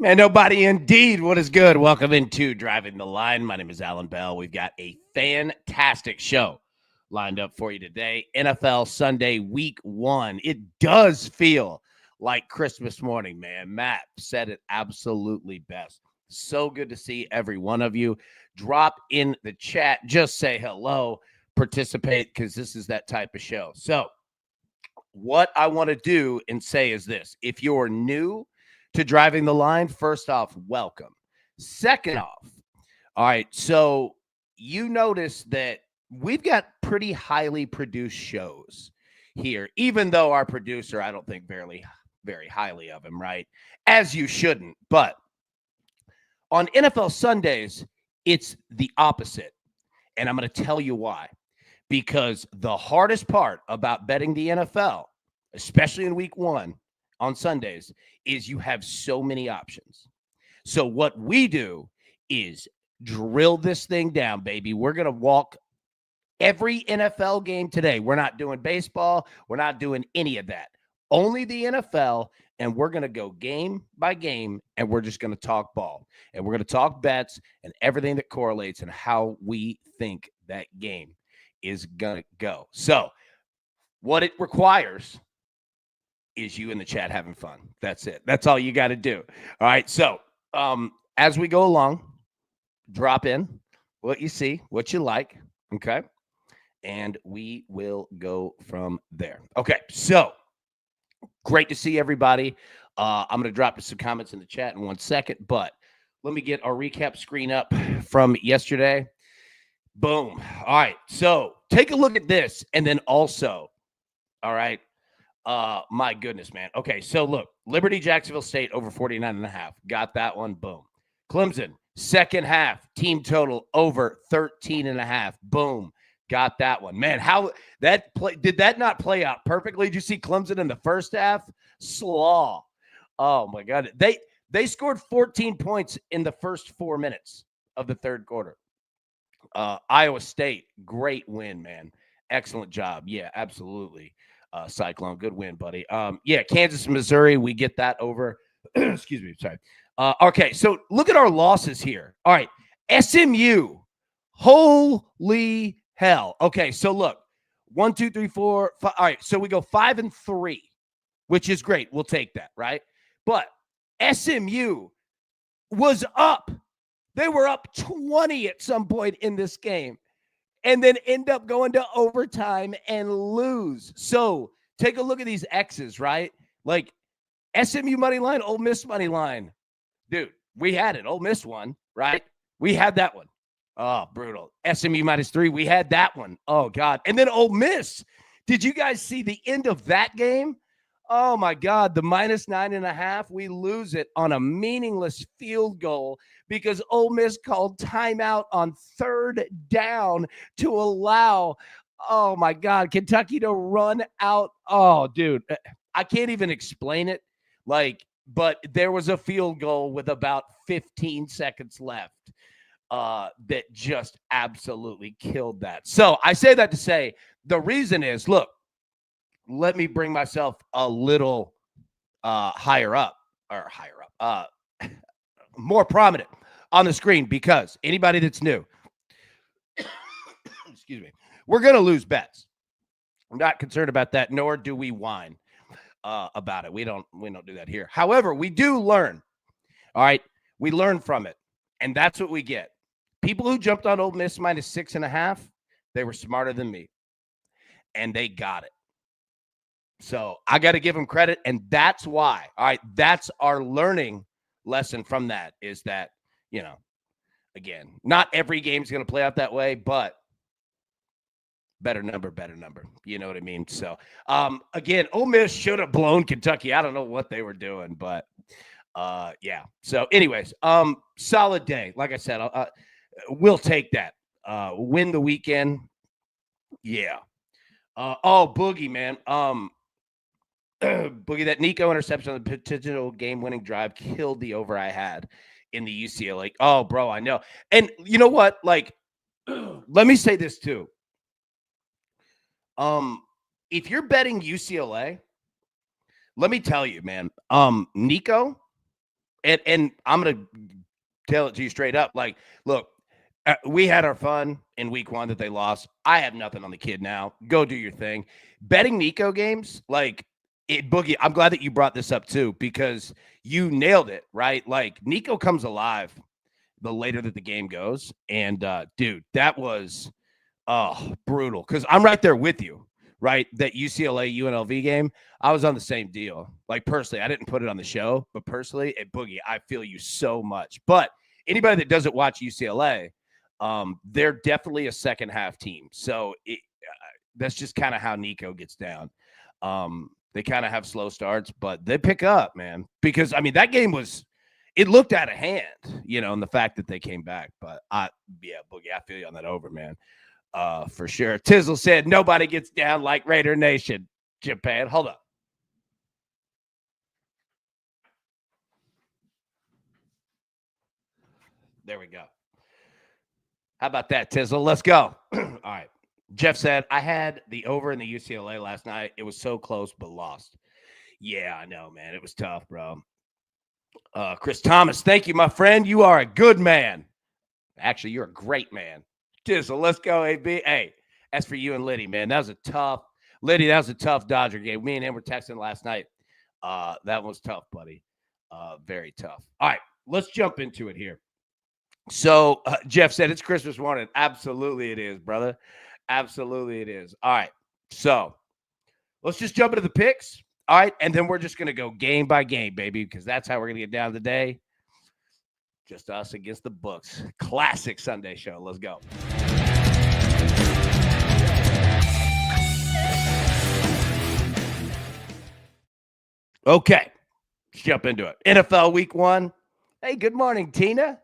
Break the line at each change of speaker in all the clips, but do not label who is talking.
And nobody indeed. What is good? Welcome into Driving the Line. My name is Alan Bell. We've got a fantastic show lined up for you today. NFL Sunday, week 1. It does feel like Christmas morning, man. Matt said it absolutely best. So good to see every one of you. Drop in the chat. Just say hello. Participate because this is that type of show. So, what I want to do and say is this. If you're new to Driving the Line, first off, welcome. Second off, all right, so you notice that we've got pretty highly produced shows here, even though our producer, I don't think very highly of him, right? As you shouldn't. But on NFL Sundays, it's the opposite. And I'm going to tell you why. Because the hardest part about betting the NFL, especially in week 1 on Sundays, is you have so many options. So what we do is drill this thing down, baby. We're going to walk every NFL game today. We're not doing baseball. We're not doing any of that. Only the NFL, and we're going to go game by game, and we're just going to talk ball. And we're going to talk bets and everything that correlates and how we think that game is going to go. So what it requires is you in the chat having fun. That's it. That's all you got to do. All right. So as we go along, drop in what you see, what you like. Okay. And we will go from there. Okay. So great to see everybody. I'm going to drop some comments in the chat in 1 second, but let me get our recap screen up from yesterday. Boom. All right. So take a look at this. And then also, all right. My goodness, man. Okay. So look, Liberty, Jacksonville State over 49.5. Got that one. Boom. Clemson, second half, team total over 13.5. Boom. Got that one. Man, how that play did that not play out perfectly? Did you see Clemson in the first half? Slaw. Oh my God. They scored 14 points in the first 4 minutes of the third quarter. Iowa State, great win, man. Excellent job. Yeah, absolutely. Cyclone, good win, buddy. Yeah, Kansas, Missouri, we get that over. Excuse me, sorry. Okay, so look at our losses here. All right, SMU, holy hell. Okay, so look, 1, 2, 3, 4, 5. All right, so we go 5-3, which is great. We'll take that, right? But SMU was up. They were up 20 at some point in this game and then end up going to overtime and lose. So take a look at these X's, right? Like SMU money line, Ole Miss money line. Dude, we had it. Ole Miss won, right? We had that one. Oh, brutal. SMU -3. We had that one. Oh, God. And then Ole Miss. Did you guys see the end of that game? Oh, my God. The -9.5. We lose it on a meaningless field goal because Ole Miss called timeout on third down to allow, oh, my God, Kentucky to run out. Oh, dude, I can't even explain it. But there was a field goal with about 15 seconds left that just absolutely killed that. So I say that to say the reason is, look, let me bring myself a little higher up, more prominent on the screen because anybody that's new, excuse me, we're going to lose bets. I'm not concerned about that, nor do we whine about it. We don't do that here. However, we do learn. All right, we learn from it, and that's what we get. People who jumped on Ole Miss -6.5, they were smarter than me, and they got it. So I got to give them credit, and that's why. All right, that's our learning lesson from that is that, again, not every game's going to play out that way, but better number. You know what I mean? So, again, Ole Miss should have blown Kentucky. I don't know what they were doing, but, yeah. So, anyways, solid day. Like I said, we'll take that. Win the weekend. Yeah. Boogie, man. Boogie, that Nico interception on the potential game-winning drive killed the over I had in the UCLA. Oh, bro, I know. And you know what? Like, let me say this too. If you're betting UCLA, let me tell you, man, Nico And I'm going to tell it to you straight up. Like, look, we had our fun in week 1 that they lost. I have nothing on the kid now. Go do your thing. Betting Nico games, like, Boogie, I'm glad that you brought this up too, because you nailed it, right? Like, Nico comes alive the later that the game goes. And, dude, that was brutal, because I'm right there with you, right? That UCLA UNLV game, I was on the same deal. Like, personally, I didn't put it on the show, but personally, at Boogie, I feel you so much. But anybody that doesn't watch UCLA, they're definitely a second half team. So that's just kind of how Nico gets down. They kind of have slow starts, but they pick up, man. Because, I mean, that game it looked out of hand, and the fact that they came back. But, Boogie, I feel you on that over, man. For sure. Tizzle said, nobody gets down like Raider Nation. Japan. Hold up. There we go. How about that, Tizzle? Let's go. All right. Jeff said, I had the over in the UCLA last night. It was so close, but lost. Yeah, I know, man. It was tough, bro. Chris Thomas, thank you, my friend. You are a good man. Actually, you're a great man. Tizzle, let's go, AB. Hey, as for you and Liddy, man, that was a tough Dodger game. Me and him were texting last night. That was tough, buddy. Very tough. All right, let's jump into it here. So Jeff said it's Christmas morning. Absolutely it is, brother. Absolutely it is. All right, so let's just jump into the picks. All right, and then we're just going to go game by game, baby, because that's how we're going to get down today. Just us against the books. Classic Sunday show. Let's go. Okay, let's jump into it. NFL Week 1. Hey, good morning, Tina.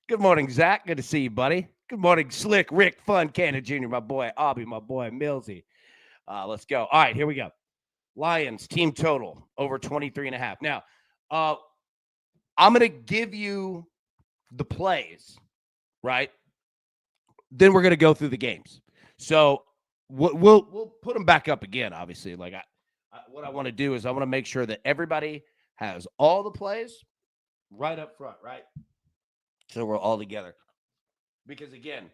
Good morning, Zach. Good to see you, buddy. Good morning, Slick Rick Fun Cannon Jr., my boy Aubie, my boy Millsy. Let's go. All right, here we go. Lions team total over 23.5. Now, I'm going to give you the plays, right? Then we're going to go through the games. So we'll put them back up again, obviously. Like, what I want to do is I want to make sure that everybody has all the plays right up front, right? So we're all together. Because, again,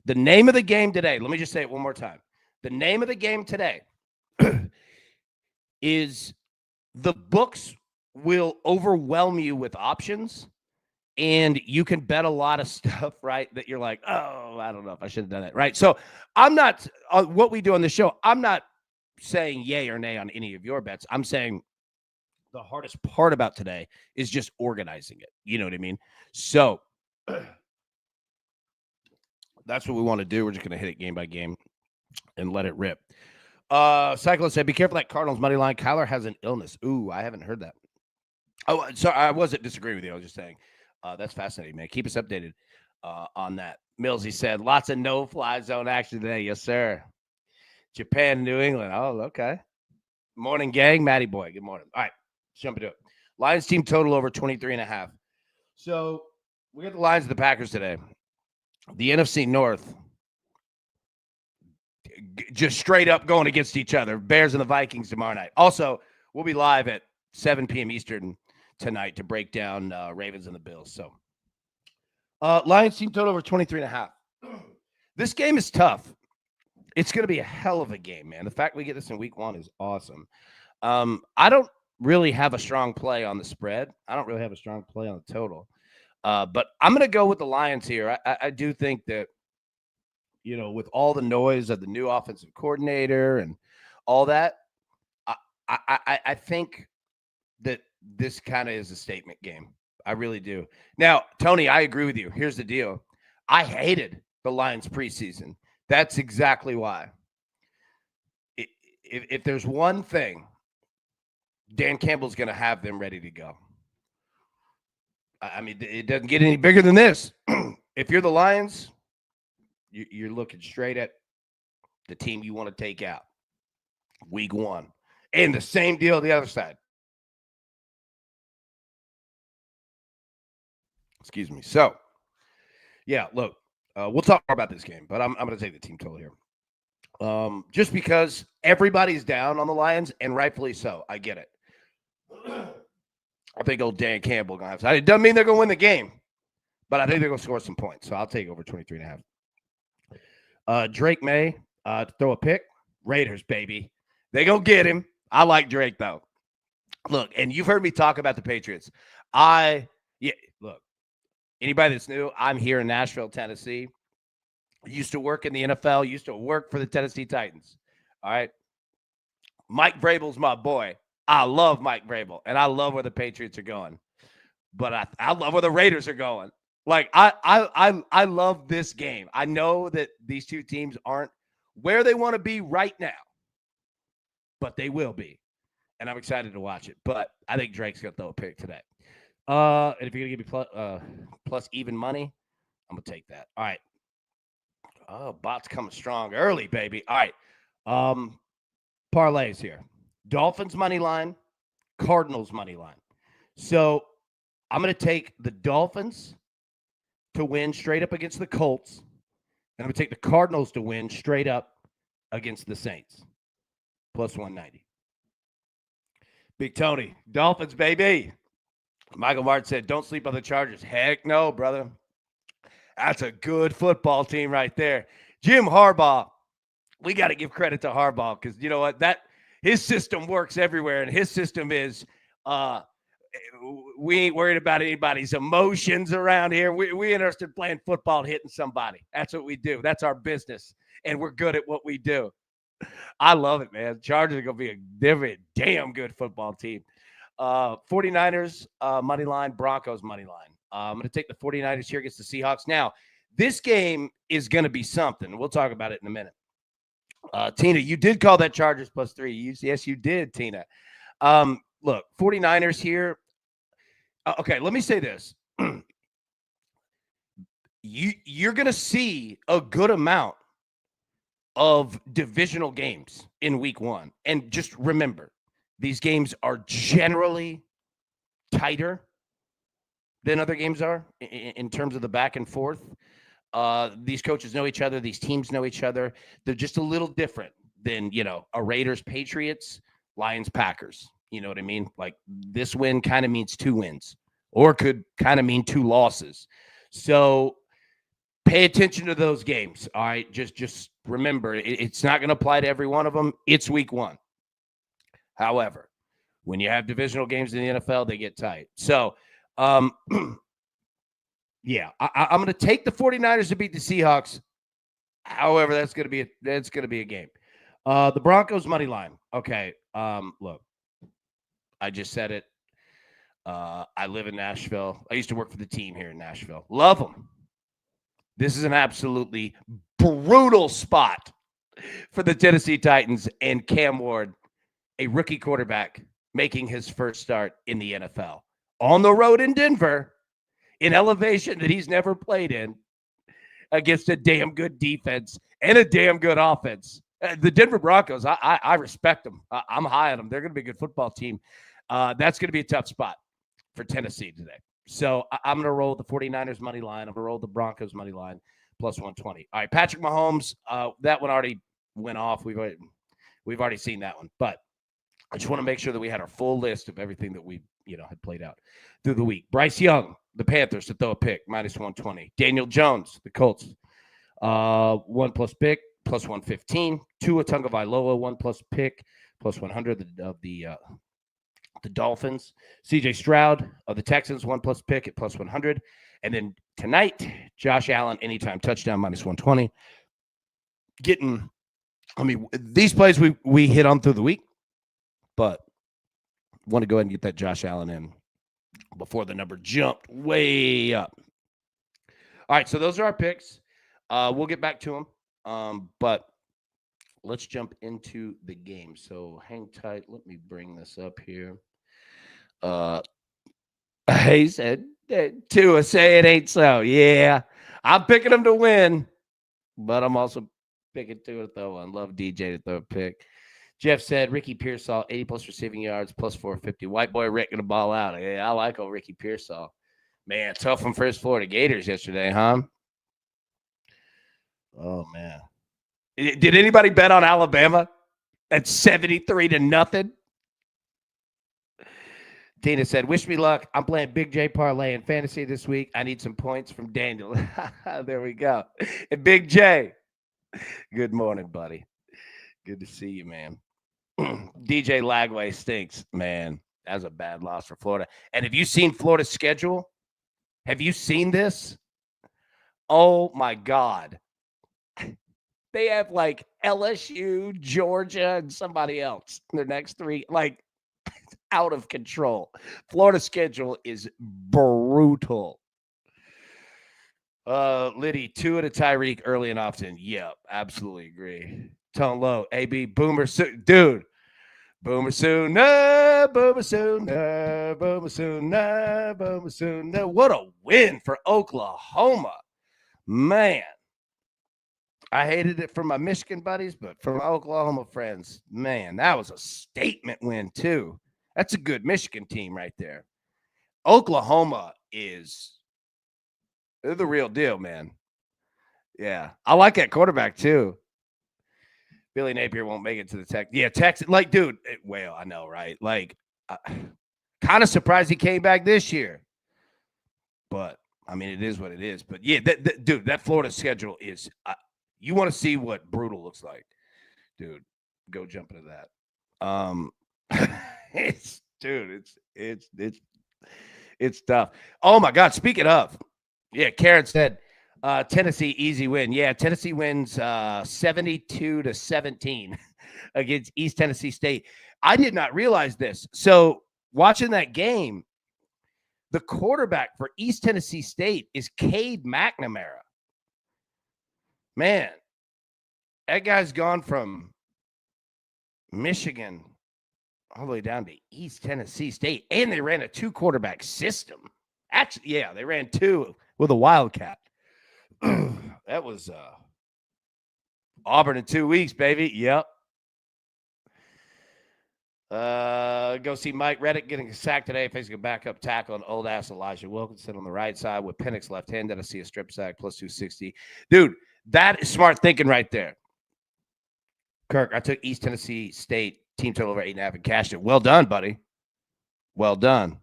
the name of the game today, let me just say it one more time. The name of the game today is the books will overwhelm you with options, and you can bet a lot of stuff, right, that you're like, oh, I don't know if I should have done that, right? So I'm not what we do on the show, I'm not saying yay or nay on any of your bets. I'm saying the hardest part about today is just organizing it. You know what I mean? So that's what we want to do. We're just going to hit it game by game and let it rip. Cyclist said, be careful that Cardinals money line. Kyler has an illness. Ooh, I haven't heard that. Oh, sorry, I wasn't disagreeing with you. I was just saying that's fascinating, man. Keep us updated on that. Millsy said, lots of no-fly zone action today. Yes, sir. Japan, New England. Oh, okay. Morning, gang. Matty boy, good morning. All right, let's jump into it. Lions team total over 23.5. So we got the Lions and the Packers today. The NFC North just straight up going against each other. Bears and the Vikings tomorrow night. Also, we'll be live at 7 p.m. Eastern tonight to break down Ravens and the Bills. So, Lions team total over 23.5. This game is tough. It's going to be a hell of a game, man. The fact we get this in week 1 is awesome. I don't really have a strong play on the spread. I don't really have a strong play on the total. But I'm going to go with the Lions here. I do think that, with all the noise of the new offensive coordinator and all that, I think that this kind of is a statement game. I really do. Now, Tony, I agree with you. Here's the deal. I hated the Lions preseason. That's exactly why. If there's one thing, Dan Campbell's going to have them ready to go. I mean, it doesn't get any bigger than this. If you're the Lions, you're looking straight at the team you want to take out week 1. And the same deal on the other side. Excuse me. So, yeah, look, we'll talk more about this game, but I'm going to take the team total here. Just because everybody's down on the Lions, and rightfully so. I get it. I think old Dan Campbell going to have. It doesn't mean they're going to win the game, but I think they're going to score some points. So I'll take over 23.5. Drake May to throw a pick. Raiders, baby. They going to get him. I like Drake, though. Look, and you've heard me talk about the Patriots. Look, anybody that's new, I'm here in Nashville, Tennessee. Used to work in the NFL, used to work for the Tennessee Titans. All right. Mike Vrabel's my boy. I love Mike Vrabel, and I love where the Patriots are going. But I love where the Raiders are going. Like, I love this game. I know that these two teams aren't where they want to be right now, but they will be. And I'm excited to watch it. But I think Drake's going to throw a pick today. And if you're going to give me plus even money, I'm going to take that. All right. Oh, bot's coming strong early, baby. All right. Parlays here. Dolphins money line, Cardinals money line. So I'm going to take the Dolphins to win straight up against the Colts. And I'm going to take the Cardinals to win straight up against the Saints. Plus 190. Big Tony, Dolphins, baby. Michael Martin said, don't sleep on the Chargers. Heck no, brother. That's a good football team right there. Jim Harbaugh, we got to give credit to Harbaugh because you know what? His system works everywhere, and his system is we ain't worried about anybody's emotions around here. We interested in playing football and hitting somebody. That's what we do. That's our business, and we're good at what we do. I love it, man. Chargers are going to be a damn good football team. 49ers money line, Broncos money line. I'm going to take the 49ers here against the Seahawks. Now, this game is going to be something. We'll talk about it in a minute. Tina, you did call that Chargers plus 3. Yes, you did, Tina. Look, 49ers here. Okay, let me say this. You're going to see a good amount of divisional games in week 1. And just remember, these games are generally tighter than other games are in terms of the back and forth. These coaches know each other. These teams know each other. They're just a little different than, a Raiders, Patriots, Lions, Packers. You know what I mean? Like this win kind of means 2 wins or could kind of mean 2 losses. So pay attention to those games. All right. Just remember, it's not going to apply to every one of them. It's week 1. However, when you have divisional games in the NFL, they get tight. So, yeah, I'm going to take the 49ers to beat the Seahawks. However, that's going to be a game. The Broncos money line. Okay. Look, I just said it. I live in Nashville. I used to work for the team here in Nashville. Love them. This is an absolutely brutal spot for the Tennessee Titans and Cam Ward, a rookie quarterback, making his first start in the NFL. On the road in Denver, in elevation that he's never played in, against a damn good defense and a damn good offense. The Denver Broncos, I respect them. I'm high on them. They're going to be a good football team. That's going to be a tough spot for Tennessee today. So I'm going to roll the 49ers money line. I'm going to roll the Broncos money line plus 120. All right, Patrick Mahomes, that one already went off. We've already seen that one. But I just want to make sure that we had our full list of everything that we had played out through the week. Bryce Young, the Panthers, to throw a pick, minus 120. Daniel Jones, the Colts, 1+ pick, plus 115. Tua Tagovailoa, 1+ pick, plus 100 of the Dolphins. CJ Stroud of the Texans, 1+ pick at plus 100. And then tonight, Josh Allen, anytime touchdown, minus 120. These plays we hit on through the week, but want to go ahead and get that Josh Allen in before the number jumped way up. All right, so those are our picks. We'll get back to them, but let's jump into the game. So hang tight. Let me bring this up here. He said, Tua, say it ain't so. Yeah, I'm picking them to win, but I'm also picking Tua to throw one. Love DJ to throw a pick. Jeff said, Ricky Pearsall, 80+ receiving yards, plus 450. White boy Rick going to ball out. Yeah, I like old Ricky Pearsall. Man, tough one for his Florida Gators yesterday, huh? Oh, man. Did anybody bet on Alabama at 73-0? Tina said, wish me luck. I'm playing Big J Parley in fantasy this week. I need some points from Daniel. There we go. And Big J, good morning, buddy. Good to see you, man. DJ Lagway stinks, man. That's a bad loss for Florida. And have you seen Florida's schedule? Have you seen this? Oh, my God. They have like LSU, Georgia, and somebody else. Their next three, like, out of control. Florida's schedule is brutal. Liddy, Tua to Tyreek early and often. Yep, absolutely agree. Tone low. AB, Boomer, dude. Boomer Sooner, Boomer Sooner, Boomer Sooner, Boomer Sooner. What a win for Oklahoma. Man. I hated it for my Michigan buddies, but for my Oklahoma friends, man, that was a statement win too. That's a good Michigan team right there. Oklahoma they're the real deal, man. Yeah. I like that quarterback too. Billy Napier won't make it to the Texans. Yeah, Texas. Like, dude, well, I know, right? Like, kind of surprised he came back this year. But, I mean, it is what it is. But, yeah, dude, that Florida schedule is you want to see what brutal looks like. Dude, go jump into that. It's tough. Oh, my God. Speaking of, yeah, Karen said, Tennessee easy win. Yeah, Tennessee wins 72-17 against East Tennessee State. I did not realize this. So watching that game, the quarterback for East Tennessee State is Cade McNamara. Man, that guy's gone from Michigan all the way down to East Tennessee State, and they ran a 2-quarterback system. Actually, yeah, they ran 2 with a Wildcat. That was Auburn in 2 weeks, baby. Yep. Go see Mike Reddick getting sacked today, facing a backup tackle on old ass Elijah Wilkinson on the right side with Penix left handed. I see a strip sack plus 260. Dude, that is smart thinking right there. Kirk, I took East Tennessee State team total over 8.5 and cashed it. Well done, buddy. Well done.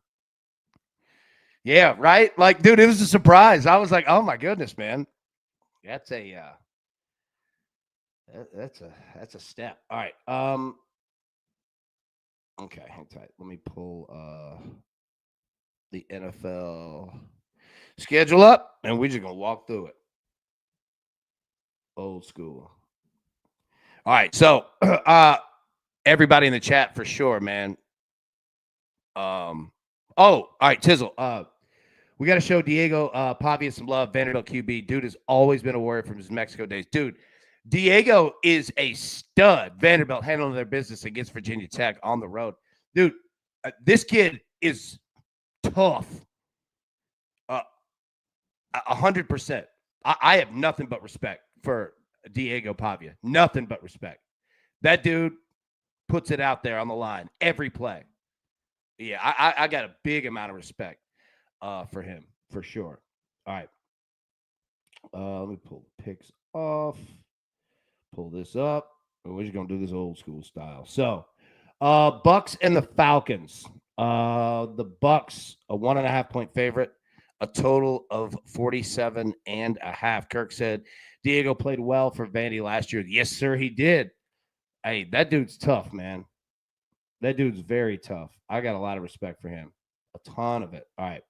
Yeah, right? Like, dude, it was a surprise. I was like, oh my goodness, man. That's a that's a step. All right. Okay, hang tight. Let me pull the NFL schedule up, and we're just gonna walk through it. Old school. All right, so everybody in the chat for sure, man. All right, Tizzle. We got to show Diego Pavia some love. Vanderbilt QB. Dude has always been a warrior from his Mexico days. Dude, Diego is a stud. Vanderbilt handling their business against Virginia Tech on the road. Dude, this kid is tough. 100%. I have nothing but respect for Diego Pavia. Nothing but respect. That dude puts it out there on the line every play. Yeah, I got a big amount of respect for him, for sure. All right. Let me pull the picks off. Pull this up. We're just going to do this old school style. So, Bucks and the Falcons. The Bucks, a 1.5-point favorite, a total of 47.5. Kirk said Diego played well for Vandy last year. Yes, sir, he did. Hey, that dude's tough, man. That dude's very tough. I got a lot of respect for him. A ton of it. All right.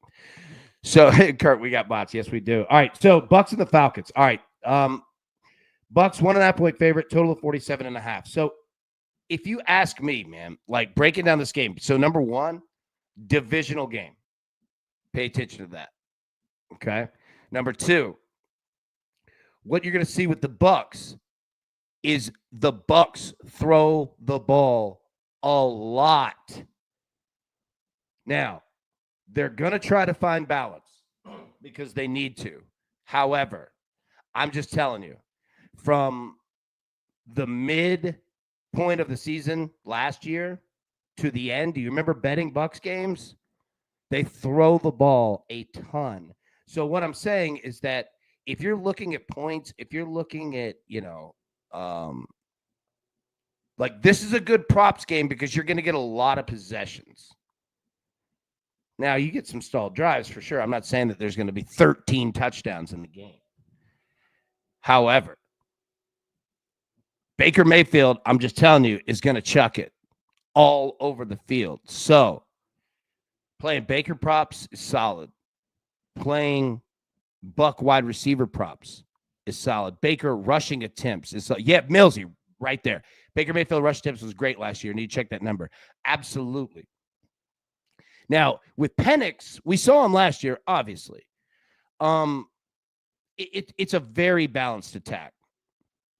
So, Kurt, we got bots. Yes, we do. All right. So, Bucks and the Falcons. All right. Bucks, 1.5-point favorite, total of 47.5. So, if you ask me, man, like breaking down this game. So, number one, divisional game. Pay attention to that. Okay. Number two, what you're going to see with the Bucks is the Bucks throw the ball a lot. Now, they're going to try to find balance because they need to. However, I'm just telling you, from the midpoint of the season last year to the end, do you remember betting Bucks games? They throw the ball a ton. So what I'm saying is that if you're looking at points, if you're looking at, like this is a good props game because you're going to get a lot of possessions. Now, you get some stalled drives for sure. I'm not saying that there's going to be 13 touchdowns in the game. However, Baker Mayfield, I'm just telling you, is going to chuck it all over the field. So, playing Baker props is solid. Playing Buck wide receiver props is solid. Baker rushing attempts is solid. Yeah, Millsy, right there. Baker Mayfield rush attempts was great last year. Need to check that number. Absolutely. Now, with Penix, we saw him last year, obviously. It's a very balanced attack.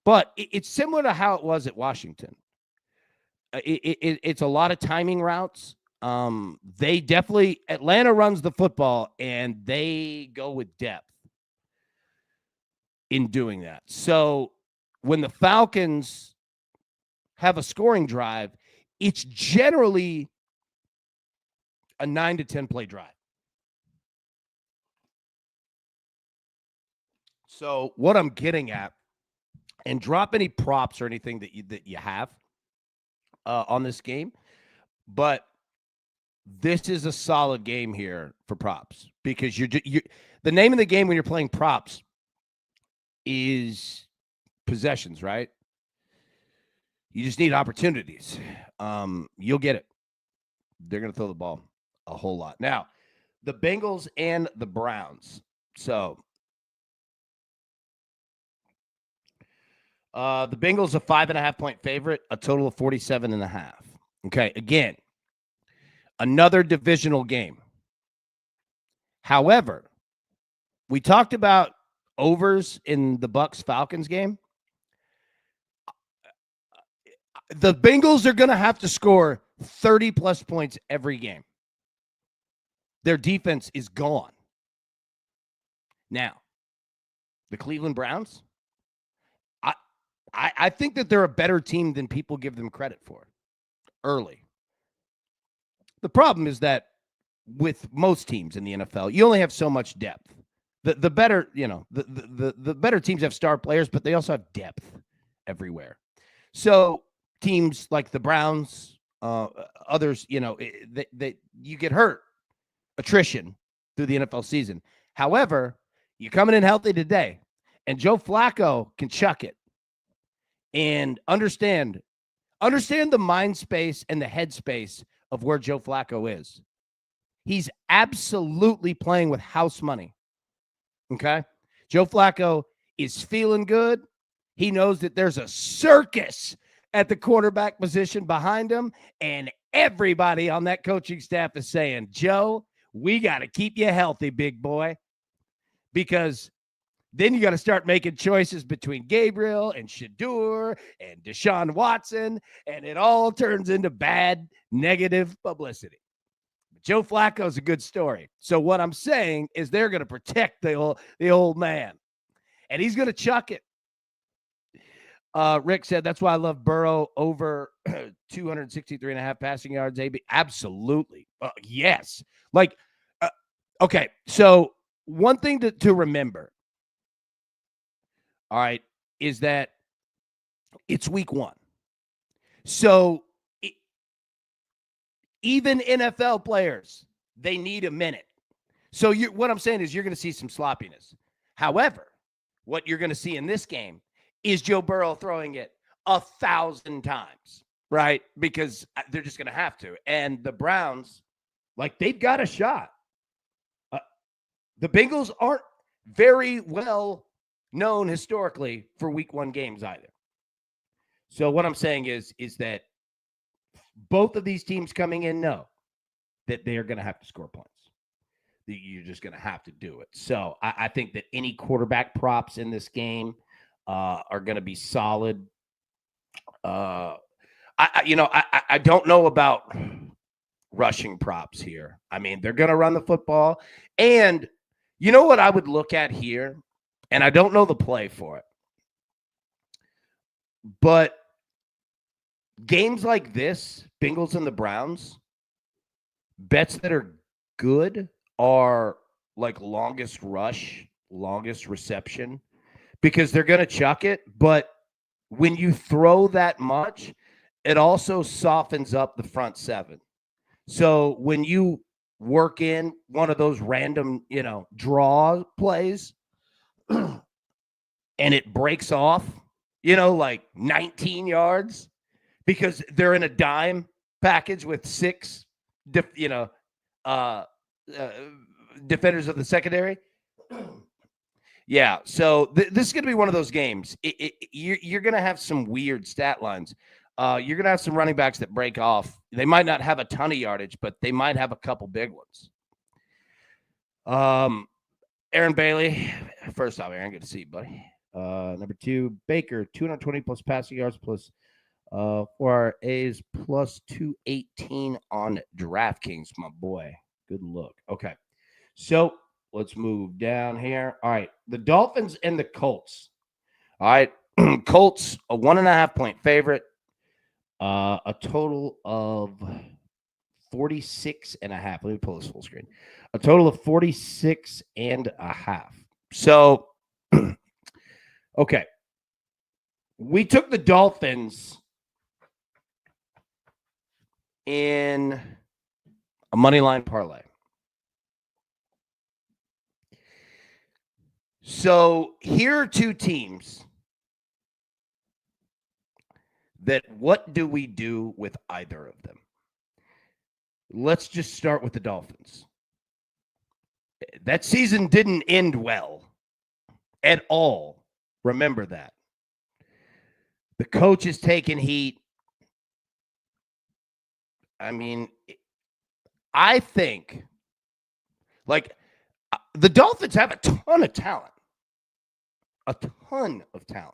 But it's similar to how it was at Washington. It's a lot of timing routes. They definitely, Atlanta runs the football, and they go with depth in doing that. So when the Falcons have a scoring drive, it's generally a 9 to 10 play drive. So what I'm getting at, and drop any props or anything that you have on this game, but this is a solid game here for props because you're the name of the game when you're playing props is possessions, right? You just need opportunities. You'll get it. They're going to throw the ball a whole lot. Now, the Bengals and the Browns. So, the Bengals a 5.5-point favorite, a total of 47.5. Okay, again, another divisional game. However, we talked about overs in the Bucs-Falcons game. The Bengals are going to have to score 30-plus points every game. Their defense is gone. Now, the Cleveland Browns, I think that they're a better team than people give them credit for early. The problem is that with most teams in the NFL, you only have so much depth. The better, the better teams have star players, but they also have depth everywhere. So teams like the Browns, others, you get hurt, attrition through the NFL season. However, you're coming in healthy today, and Joe Flacco can chuck it. And understand the mind space and the head space of where Joe Flacco is. He's absolutely playing with house money. Okay? Joe Flacco is feeling good. He knows that there's a circus at the quarterback position behind him, and everybody on that coaching staff is saying, Joe, we got to keep you healthy, big boy, because then you got to start making choices between Gabriel and Shedeur and Deshaun Watson, and it all turns into bad, negative publicity. But Joe Flacco's a good story. So what I'm saying is they're going to protect the old man, and he's going to chuck it. Rick said, that's why I love Burrow over 263.5 passing yards, AB. Absolutely. Yes. Okay, so one thing to remember, all right, is that it's week one. So even NFL players, they need a minute. So what I'm saying is you're going to see some sloppiness. However, what you're going to see in this game is Joe Burrow throwing it 1,000 times, right? Because they're just going to have to. And the Browns, they've got a shot. The Bengals aren't very well known historically for week one games either. So what I'm saying is that both of these teams coming in know that they are going to have to score points. You're just going to have to do it. So I think that any quarterback props in this game are going to be solid. I don't know about rushing props here. I mean, they're going to run the football. And you know what I would look at here? And I don't know the play for it. But games like this, Bengals and the Browns, bets that are good are longest rush, longest reception, because they're going to chuck it. But when you throw that much, it also softens up the front seven. So when you work in one of those random, draw plays and it breaks off, like 19 yards because they're in a dime package with six, uh, uh, defenders of the secondary. Yeah, so this is going to be one of those games. You're going to have some weird stat lines. You're going to have some running backs that break off. They might not have a ton of yardage, but they might have a couple big ones. Aaron Bailey, first off, Aaron, good to see you, buddy. Number 2, Baker, 220 plus passing yards plus 4 A's plus 218 on DraftKings, my boy. Good look. Okay, so let's move down here. All right, the Dolphins and the Colts. All right, Colts, a 1.5 point favorite, a total of 46.5. Let me pull this full screen. A total of 46.5. So, okay, we took the Dolphins in a money line parlay. So here are two teams that what do we do with either of them? Let's just start with the Dolphins. That season didn't end well at all. Remember that. The coach is taking heat. I mean, I think, like, the Dolphins have a ton of talent. A ton of talent.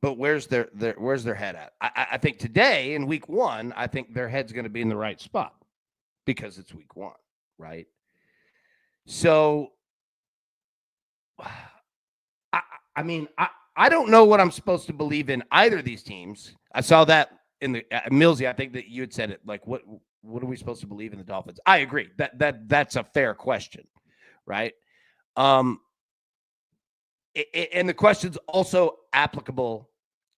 But where's their head at? I think today in week 1, I think their head's going to be in the right spot because it's week 1, right? So, I don't know what I'm supposed to believe in either of these teams. I saw that in the Millsy. I think that you had said it. Like, what are we supposed to believe in the Dolphins? I agree. That's a fair question, right? And the question's also applicable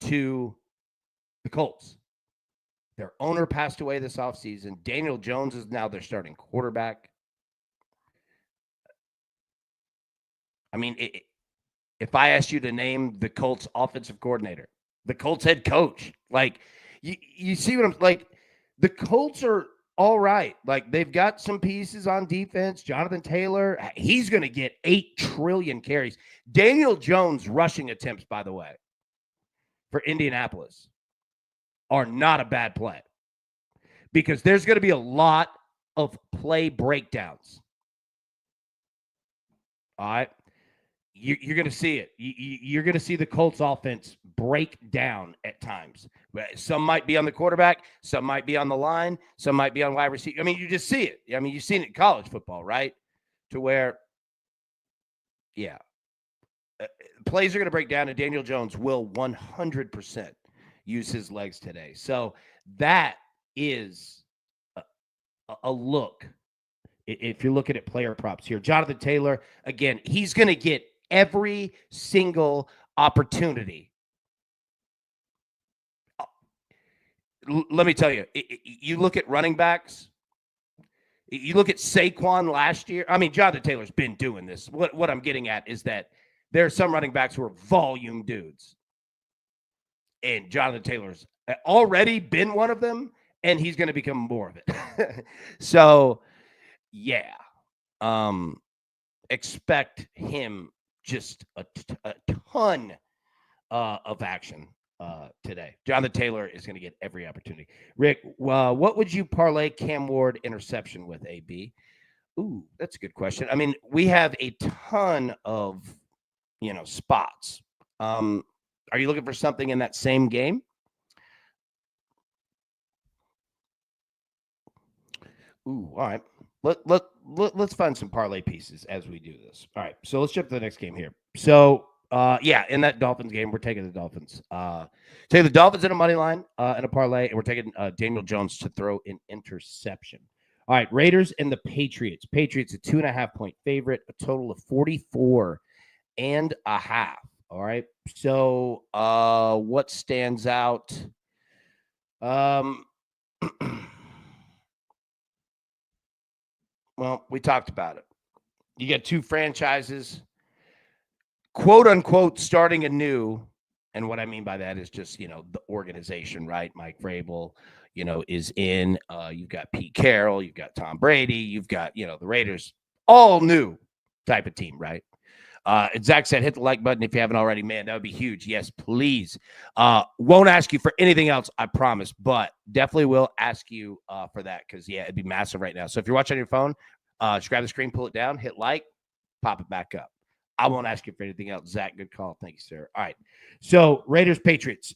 to the Colts. Their owner passed away this offseason. Daniel Jones is now their starting quarterback. I mean, if I asked you to name the Colts offensive coordinator, the Colts head coach, like, you see what I'm like? The Colts are all right. Like, they've got some pieces on defense. Jonathan Taylor, he's going to get 8 trillion carries. Daniel Jones rushing attempts, by the way, for Indianapolis are not a bad play because there's going to be a lot of play breakdowns. All right. You're going to see it. You're going to see the Colts offense break down at times. Some might be on the quarterback. Some might be on the line. Some might be on wide receiver. I mean, you just see it. I mean, you've seen it in college football, right? To where, yeah, plays are going to break down, and Daniel Jones will 100% use his legs today. So that is a look. If you're looking at player props here, Jonathan Taylor, again, he's going to get every single opportunity. Let me tell you, you look at running backs, you look at Saquon last year. I mean, Jonathan Taylor's been doing this. What I'm getting at is that there are some running backs who are volume dudes. And Jonathan Taylor's already been one of them, and he's going to become more of it. So, yeah. Expect him just a ton of action today. Jonathan Taylor is going to get every opportunity. Rick, what would you parlay Cam Ward interception with, AB? Ooh, that's a good question. I mean, we have a ton of, spots. Are you looking for something in that same game? Ooh, all right. Let's find some parlay pieces as we do this. All right, so let's jump to the next game here. So, in that Dolphins game, we're taking the Dolphins. Taking the Dolphins in a money line and a parlay, and we're taking Daniel Jones to throw an interception. All right, Raiders and the Patriots. Patriots a 2.5 point favorite, a total of 44.5. All right, so what stands out? Well, we talked about it. You get two franchises, quote unquote, starting anew. And what I mean by that is just, the organization, right? Mike Vrabel, is in. You've got Pete Carroll, you've got Tom Brady, you've got, the Raiders, all new type of team, right? And Zach said, hit the like button if you haven't already. Man, that would be huge. Yes, please. Won't ask you for anything else, I promise, but definitely will ask you for that because, yeah, it'd be massive right now. So if you're watching on your phone, just grab the screen, pull it down, hit like, pop it back up. I won't ask you for anything else. Zach, good call. Thank you, sir. All right. So Raiders, Patriots.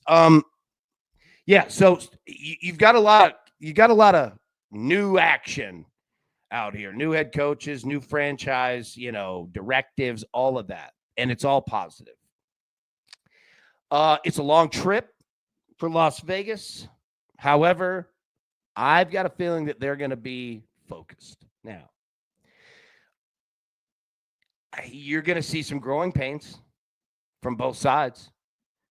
Yeah, so you've got a lot of new action out here, new head coaches, new franchise, directives, all of that. And it's all positive. It's a long trip for Las Vegas. However, I've got a feeling that they're going to be focused. Now, you're going to see some growing pains from both sides,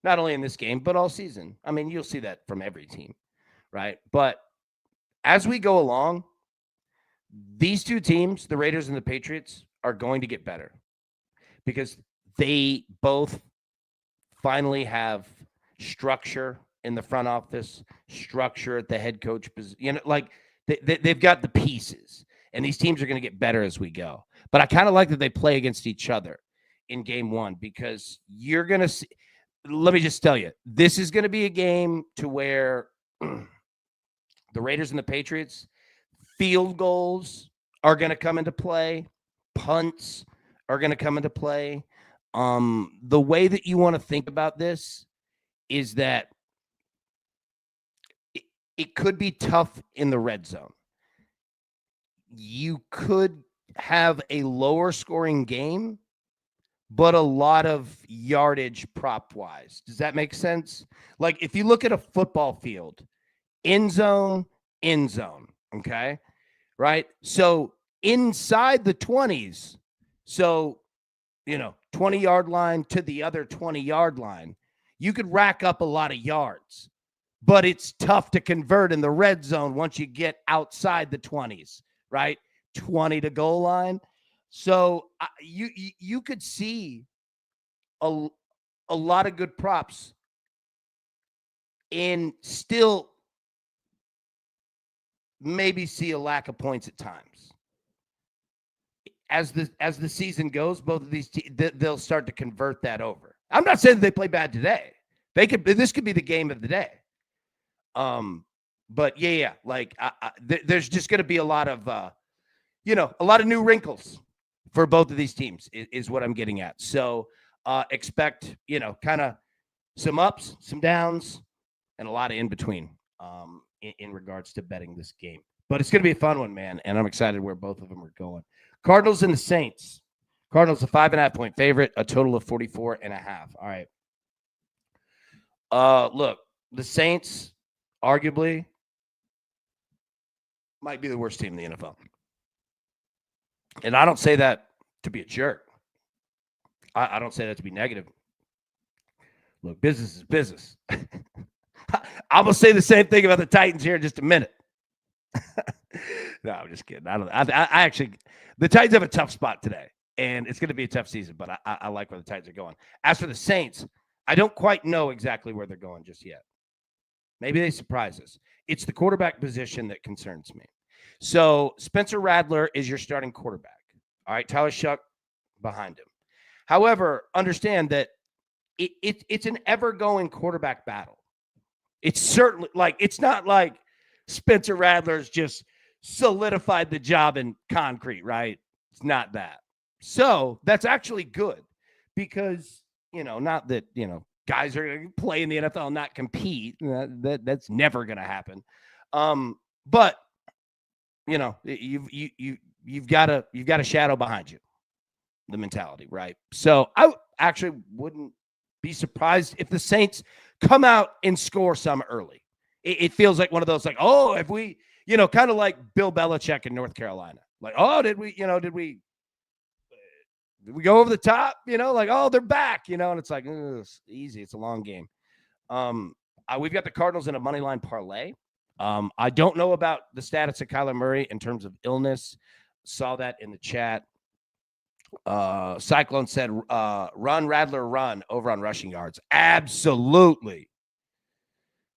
not only in this game, but all season. I mean, you'll see that from every team, right? But as we go along, these two teams, the Raiders and the Patriots, are going to get better because they both finally have structure in the front office, structure at the head coach position. They've got the pieces, and these teams are going to get better as we go. But I kind of like that they play against each other in game one because you're going to see. Let me just tell you, this is going to be a game to where the Raiders and the Patriots, field goals are going to come into play. Punts are going to come into play. The way that you want to think about this is that it could be tough in the red zone. You could have a lower scoring game, but a lot of yardage prop wise. Does that make sense? Like if you look at a football field, end zone, okay? Right? So inside the 20s, so, 20-yard line to the other 20-yard line, you could rack up a lot of yards, but it's tough to convert in the red zone once you get outside the 20s, right? 20 to goal line. So you could see a lot of good props and still maybe see a lack of points at times. As the season goes, both of these they'll start to convert that over. I'm not saying that they play bad today. This could be the game of the day. But yeah. Like there's just going to be a lot of a lot of new wrinkles for both of these teams is what I'm getting at. So expect kind of some ups, some downs, and a lot of in between in regards to betting this game. But it's going to be a fun one, man, and I'm excited where both of them are going. Cardinals and the Saints. Cardinals a 5.5-point favorite, a total of 44.5. All right. Look, the Saints arguably might be the worst team in the NFL. And I don't say that to be a jerk. I don't say that to be negative. Look, business is business. I'm going to say the same thing about the Titans here in just a minute. No, I'm just kidding. I actually, the Titans have a tough spot today, and it's going to be a tough season, but I like where the Titans are going. As for the Saints, I don't quite know exactly where they're going just yet. Maybe they surprise us. It's the quarterback position that concerns me. So Spencer Rattler is your starting quarterback. All right, Tyler Shuck behind him. However, understand that it's an ever-going quarterback battle. It's certainly it's not like Spencer Rattler's just solidified the job in concrete, right? It's not that. So that's actually good because, not that, guys are going to play in the NFL and not compete. That's never going to happen. But, you've got a shadow behind you, the mentality, right? So I actually wouldn't be surprised if the Saints come out and score some early. It feels like one of those, if we, kind of like Bill Belichick in North Carolina. Did we go over the top? They're back, and it's like, it's easy. It's a long game. We've got the Cardinals in a money line parlay. I don't know about the status of Kyler Murray in terms of illness. Saw that in the chat. Cyclone said, run, Rattler, run over on rushing yards. Absolutely.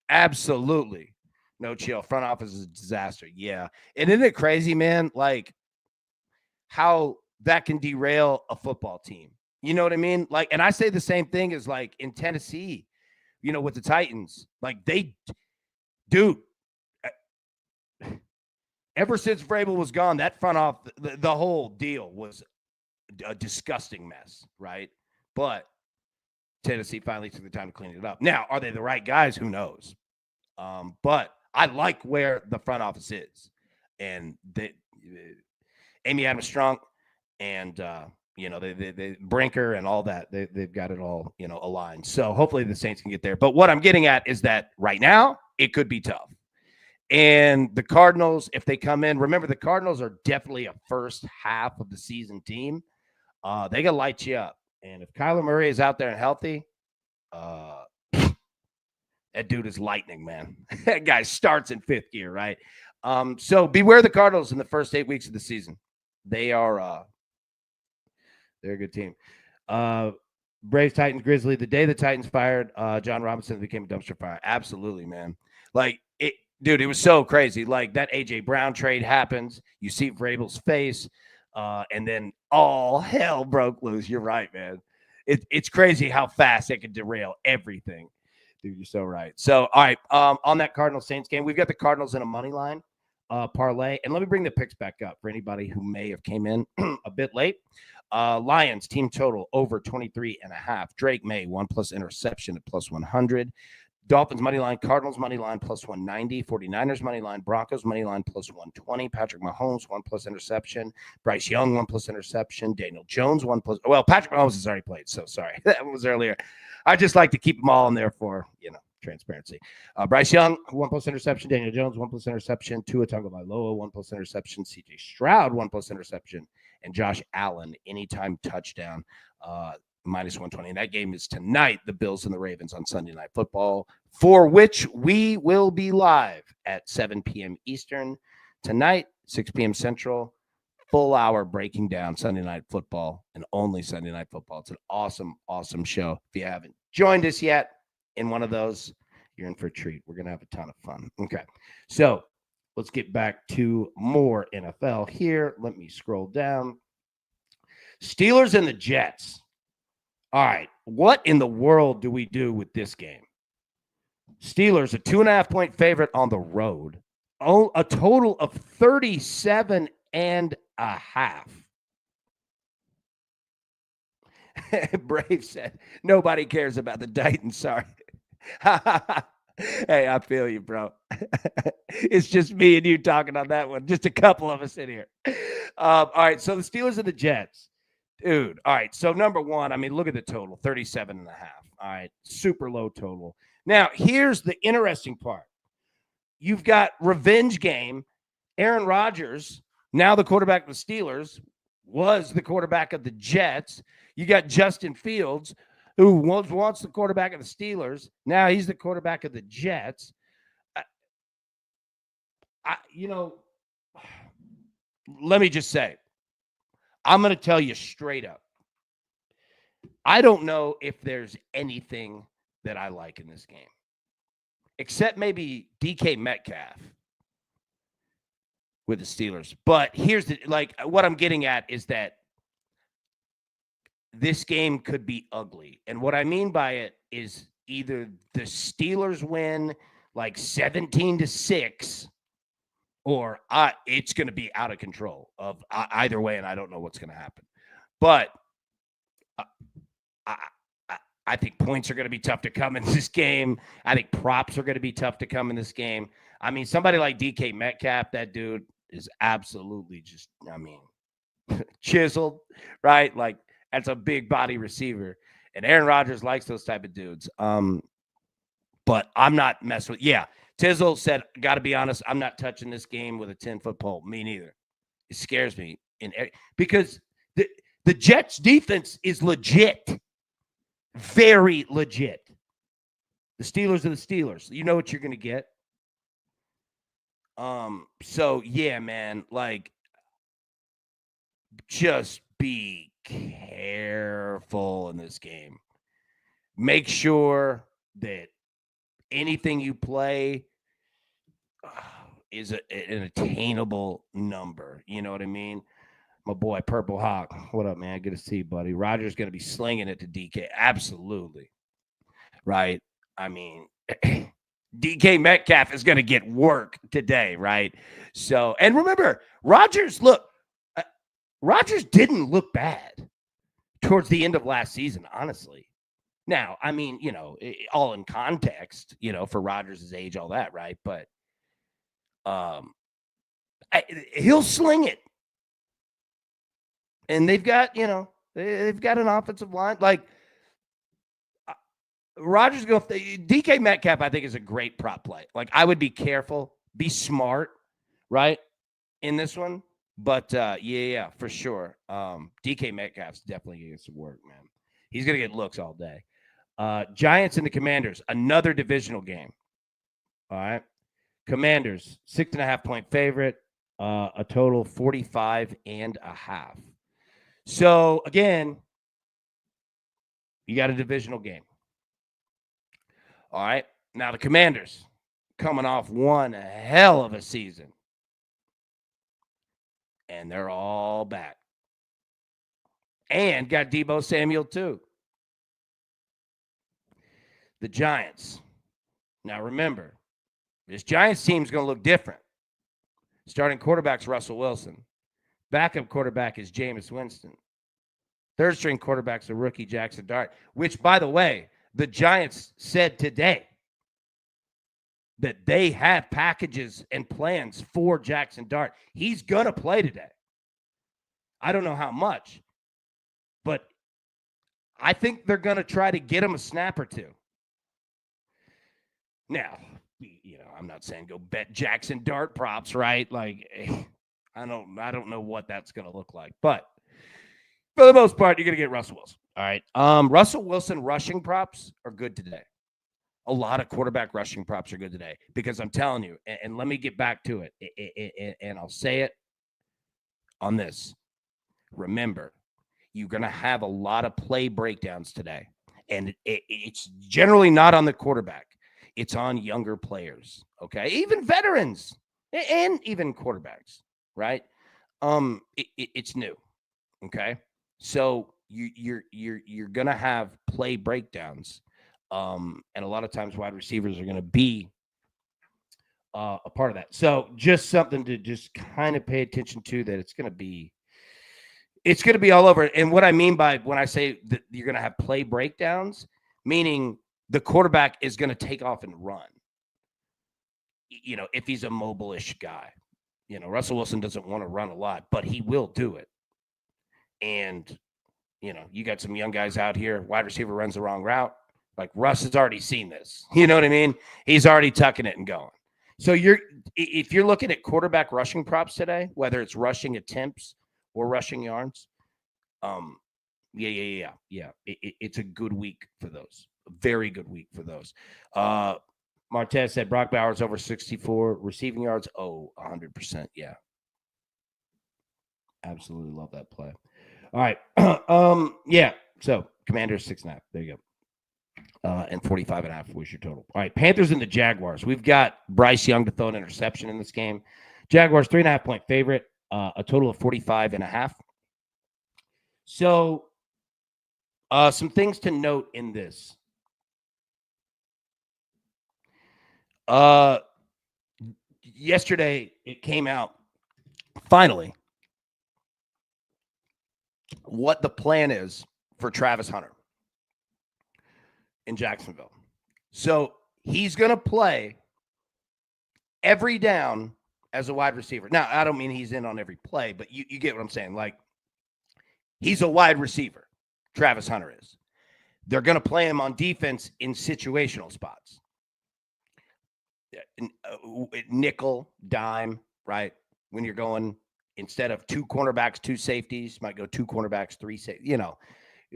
Absolutely. No chill. Front office is a disaster. Yeah. And isn't it crazy, man? Like how that can derail a football team. You know what I mean? Like, and I say the same thing as like in Tennessee, with the Titans. Like dude, ever since Vrabel was gone, that front off, the whole deal was a disgusting mess, right? But Tennessee finally took the time to clean it up. Now, are they the right guys? Who knows? But I like where the front office is, and Amy Adams Strunk, and they Brinker and all that. They've got it all aligned. So hopefully the Saints can get there. But what I'm getting at is that right now it could be tough. And the Cardinals, if they come in, remember the Cardinals are definitely a first half of the season team. They got to light you up. And if Kyler Murray is out there and healthy, that dude is lightning, man. That guy starts in fifth gear, right? So beware the Cardinals in the first 8 weeks of the season. They're a good team. Braves, Titans, Grizzly. The day the Titans fired John Robinson, became a dumpster fire. Absolutely, man. Like it. Dude, it was so crazy. Like that A.J. Brown trade happens. You see Vrabel's face, and then all hell broke loose. You're right, man. It's crazy how fast it can derail everything. Dude, you're so right. So, all right, on that Cardinals-Saints game, we've got the Cardinals in a money line parlay. And let me bring the picks back up for anybody who may have came in a bit late. Lions, team total, over 23.5. Drake May, 1+ interception at plus 100. Dolphins money line, Cardinals money line plus 190, 49ers money line, Broncos money line plus 120, Patrick Mahomes 1+ interception, Bryce Young 1+ interception, Daniel Jones 1+. Well, Patrick Mahomes has already played, so sorry. That was earlier. I just like to keep them all in there for, transparency. Bryce Young 1+ interception, Daniel Jones 1+ interception, Tua Tagovailoa 1+ interception, CJ Stroud 1+ interception, and Josh Allen anytime touchdown. -120. And that game is tonight, the Bills and the Ravens on Sunday Night Football, for which we will be live at 7 p.m. Eastern tonight, 6 p.m. Central. Full hour breaking down Sunday Night Football and only Sunday Night Football. It's an awesome, awesome show. If you haven't joined us yet in one of those, you're in for a treat. We're going to have a ton of fun. Okay. So let's get back to more NFL here. Let me scroll down. Steelers and the Jets. All right, what in the world do we do with this game? Steelers, a 2.5-point favorite on the road. Oh, a total of 37.5. Brave said, nobody cares about the Titans. Sorry. Hey, I feel you, bro. It's just me and you talking on that one. Just a couple of us in here. All right, so the Steelers and the Jets. Dude, all right. So number one, I mean, look at the total, 37.5. All right, super low total. Now, here's the interesting part. You've got revenge game. Aaron Rodgers, now the quarterback of the Steelers, was the quarterback of the Jets. You got Justin Fields, who was once the quarterback of the Steelers. Now he's the quarterback of the Jets. Let me just say, I'm going to tell you straight up. I don't know if there's anything that I like in this game, except maybe DK Metcalf with the Steelers. But here's what I'm getting at is that this game could be ugly. And what I mean by it is either the Steelers win like 17-6, or it's going to be out of control of either way, and I don't know what's going to happen. But I think points are going to be tough to come in this game. I think props are going to be tough to come in this game. I mean, somebody like DK Metcalf, that dude is absolutely just, chiseled, right? Like, that's a big body receiver. And Aaron Rodgers likes those type of dudes. But I'm not messing with – yeah. Tizzle said, got to be honest, I'm not touching this game with a 10-foot pole. Me neither. It scares me because the Jets' defense is legit, very legit. The Steelers are the Steelers. You know what you're going to get. So yeah, man, like just be careful in this game. Make sure that anything you play is an attainable number. You know what I mean? My boy Purple Hawk, what up, man? Good to see you, buddy. Roger's going to be slinging it to DK. Absolutely. Right? I mean, DK Metcalf is going to get work today, right? So, and remember, Rodgers didn't look bad towards the end of last season, honestly. Now, I mean, all in context, for Rodgers' age, all that, right? But he'll sling it. And they've got, they've got an offensive line. Like, Rodgers going DK Metcalf, I think, is a great prop play. Like, I would be careful, be smart, right, in this one. But, yeah, for sure. DK Metcalf's definitely going to get some work, man. He's going to get looks all day. Giants and the Commanders, another divisional game. All right. Commanders, 6.5-point favorite, a total 45.5. So, again, you got a divisional game. All right. Now, the Commanders coming off one hell of a season. And they're all back. And got Deebo Samuel, too. The Giants. Now, remember, this Giants team is going to look different. Starting quarterback's Russell Wilson. Backup quarterback is Jameis Winston. Third string quarterback's a rookie Jackson Dart, which, by the way, the Giants said today that they have packages and plans for Jackson Dart. He's going to play today. I don't know how much, but I think they're going to try to get him a snap or two. Now, I'm not saying go bet Jackson Dart props, right? Like, I don't know what that's going to look like, but for the most part, you're going to get Russell Wilson. All right. Russell Wilson rushing props are good today. A lot of quarterback rushing props are good today because I'm telling you, and let me get back to it, and I'll say it on this. Remember, you're going to have a lot of play breakdowns today, and it's generally not on the quarterback. It's on younger players, okay? Even veterans and even quarterbacks, right? It's new, okay? So you're going to have play breakdowns. And a lot of times wide receivers are going to be a part of that. So just something to just kind of pay attention to, that it's going to be all over. And what I mean by when I say that you're going to have play breakdowns, meaning the quarterback is going to take off and run, if he's a mobile-ish guy. Russell Wilson doesn't want to run a lot, but he will do it. And, you got some young guys out here, wide receiver runs the wrong route. Like, Russ has already seen this. You know what I mean? He's already tucking it and going. So if you're looking at quarterback rushing props today, whether it's rushing attempts or rushing yards, yeah. It's a good week for those. A very good week for those. Martez said Brock Bowers over 64 receiving yards. 100%. Yeah. Absolutely love that play. All right. Yeah. So Commanders 6.5. There you go. And 45.5 was your total. All right. Panthers and the Jaguars. We've got Bryce Young to throw an interception in this game. Jaguars 3.5-point favorite. A total of 45.5. So some things to note in this. Yesterday it came out finally what the plan is for Travis Hunter in Jacksonville. So he's going to play every down as a wide receiver. Now, I don't mean he's in on every play, but you get what I'm saying. Like, he's a wide receiver. Travis Hunter is. They're going to play him on defense in situational spots. Nickel, dime, right? When you're going, instead of two cornerbacks, two safeties, might go two cornerbacks, three safeties.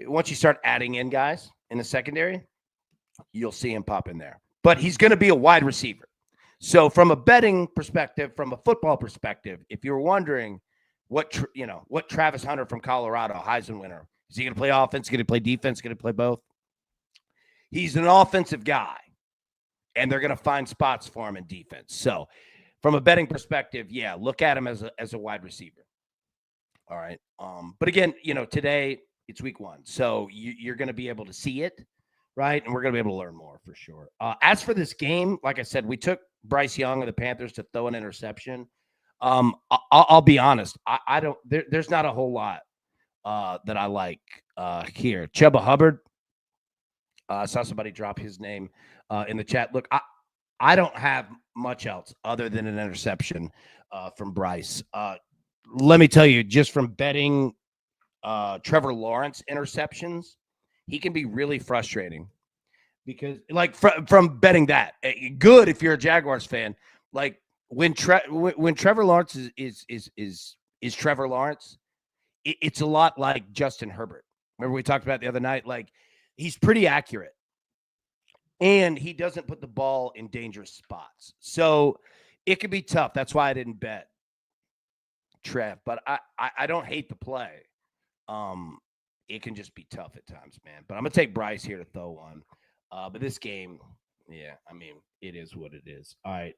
Once you start adding in guys in the secondary, you'll see him pop in there. But he's going to be a wide receiver. So from a betting perspective, from a football perspective, if you're wondering what Travis Hunter from Colorado, Heisman winner, is he going to play offense? Going to play defense? Going to play both? He's an offensive guy, and they're going to find spots for him in defense. So from a betting perspective, yeah, look at him as a wide receiver. All right. But again, today it's week 1, so you're going to be able to see it, right? And we're going to be able to learn more for sure. As for this game, like I said, we took Bryce Young of the Panthers to throw an interception. I'll be honest. I don't. There's not a whole lot that I like here. Chuba Hubbard. I saw somebody drop his name in the chat. Look, I don't have much else other than an interception from Bryce. Let me tell you, just from betting Trevor Lawrence interceptions, he can be really frustrating because, like, from betting that, good if you're a Jaguars fan. Like when Trevor Lawrence is Trevor Lawrence, it's a lot like Justin Herbert. Remember we talked about the other night? Like, he's pretty accurate, and he doesn't put the ball in dangerous spots. So it could be tough. That's why I didn't bet Trev, but I don't hate the play. It can just be tough at times, man. But I'm going to take Bryce here to throw one. But this game, yeah, I mean, it is what it is. All right.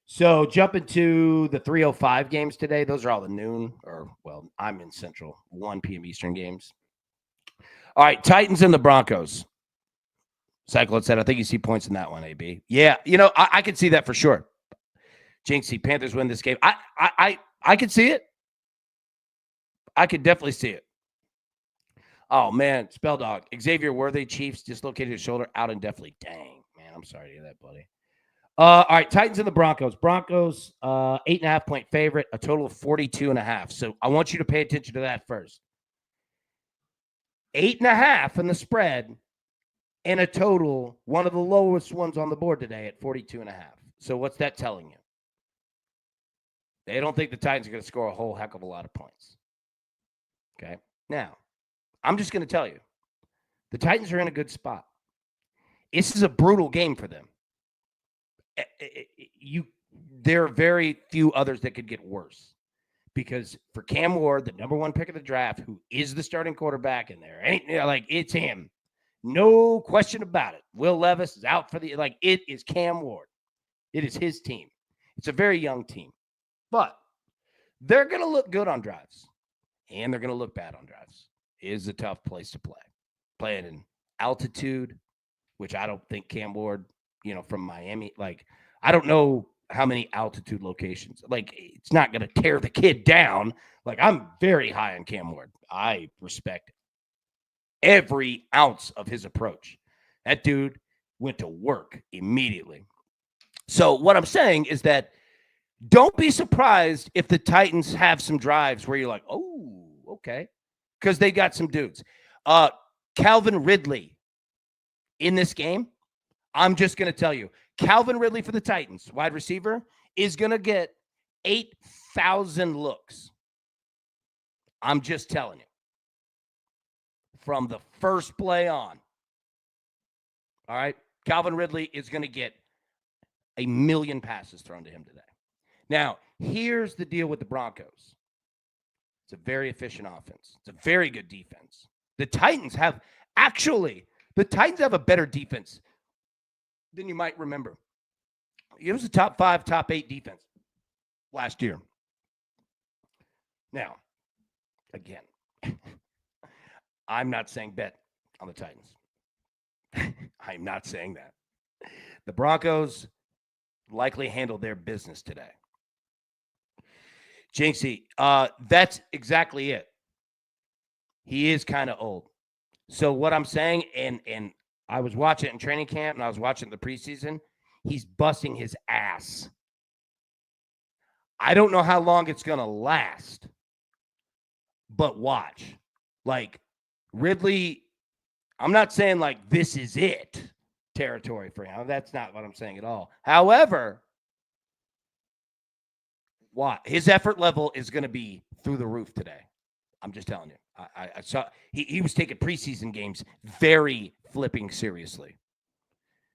So jumping to the 3:05 games today. Those are all the noon, I'm in Central, 1 p.m. Eastern games. All right, Titans and the Broncos. Cyclone said, I think you see points in that one, AB. Yeah, I can see that for sure. Jinxie, Panthers win this game. I could see it. I could definitely see it. Oh, man, Spell Dog. Xavier Worthy, Chiefs, dislocated his shoulder, out indefinitely. Dang, man, I'm sorry to hear that, buddy. All right, Titans and the Broncos. Broncos, 8.5-point favorite, a total of 42.5. So I want you to pay attention to that first. 8.5 in the spread, and a total, one of the lowest ones on the board today at 42.5. So what's that telling you? They don't think the Titans are going to score a whole heck of a lot of points. Okay? Now, I'm just going to tell you, the Titans are in a good spot. This is a brutal game for them. There are very few others that could get worse. Because for Cam Ward, the number 1 pick of the draft, who is the starting quarterback in there, it's him. No question about it. Will Levis is out for it is Cam Ward. It is his team. It's a very young team. But they're going to look good on drives. And they're going to look bad on drives. It is a tough place to play. Playing in altitude, which I don't think Cam Ward, from Miami, I don't know how many altitude locations. It's not going to tear the kid down. I'm very high on Cam Ward. I respect every ounce of his approach. That dude went to work immediately. So what I'm saying is that don't be surprised if the Titans have some drives where you're like, oh, okay, because they got some dudes. Calvin Ridley in this game, I'm just going to tell you, Calvin Ridley for the Titans, wide receiver, is going to get 8,000 looks. I'm just telling you. From the first play on. All right? Calvin Ridley is going to get 1 million passes thrown to him today. Now, here's the deal with the Broncos. It's a very efficient offense. It's a very good defense. The Titans have a better defense than you might remember. It was a top 5, top 8 defense last year. Now, again, I'm not saying bet on the Titans. I'm not saying that. The Broncos likely handled their business today. Jinxie, that's exactly it. He is kind of old. So what I'm saying, and I was watching it in training camp, and I was watching the preseason, he's busting his ass. I don't know how long it's going to last, but watch. Ridley, I'm not saying this is it territory for him. That's not what I'm saying at all. However, his effort level is going to be through the roof today. I'm just telling you. I saw he was taking preseason games very flipping seriously.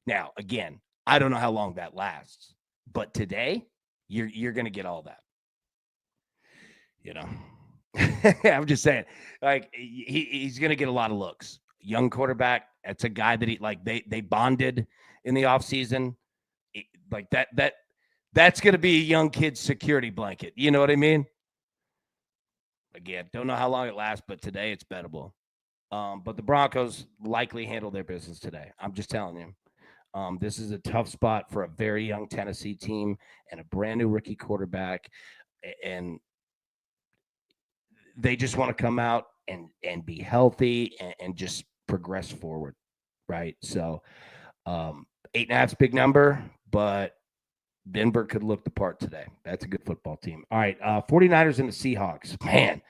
Now, again, I don't know how long that lasts, But today, you're going to get all that. I'm just saying, like he's going to get a lot of looks. Young quarterback. That's a guy that they bonded in the offseason. Like that's going to be a young kid's security blanket. You know what I mean? Again, don't know how long it lasts, but today it's bettable. But the Broncos likely handle their business today. I'm just telling you. This is a tough spot for a very young Tennessee team and a brand new rookie quarterback. And they just want to come out and be healthy and just progress forward. Right. So 8.5 is a big number, but Denver could look the part today. That's a good football team. All right. 49ers and the Seahawks. Man,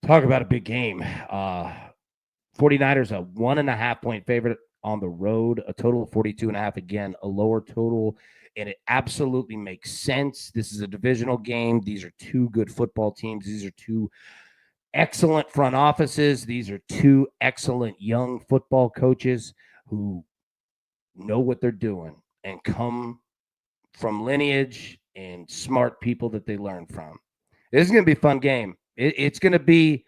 talk about a big game. 49ers, a 1.5 point favorite on the road, a total of 42.5. Again, a lower total, and it absolutely makes sense. This is a divisional game. These are two good football teams. These are two excellent front offices. These are two excellent young football coaches who know what they're doing and come from lineage and smart people that they learn from. This is going to be a fun game. It's going to be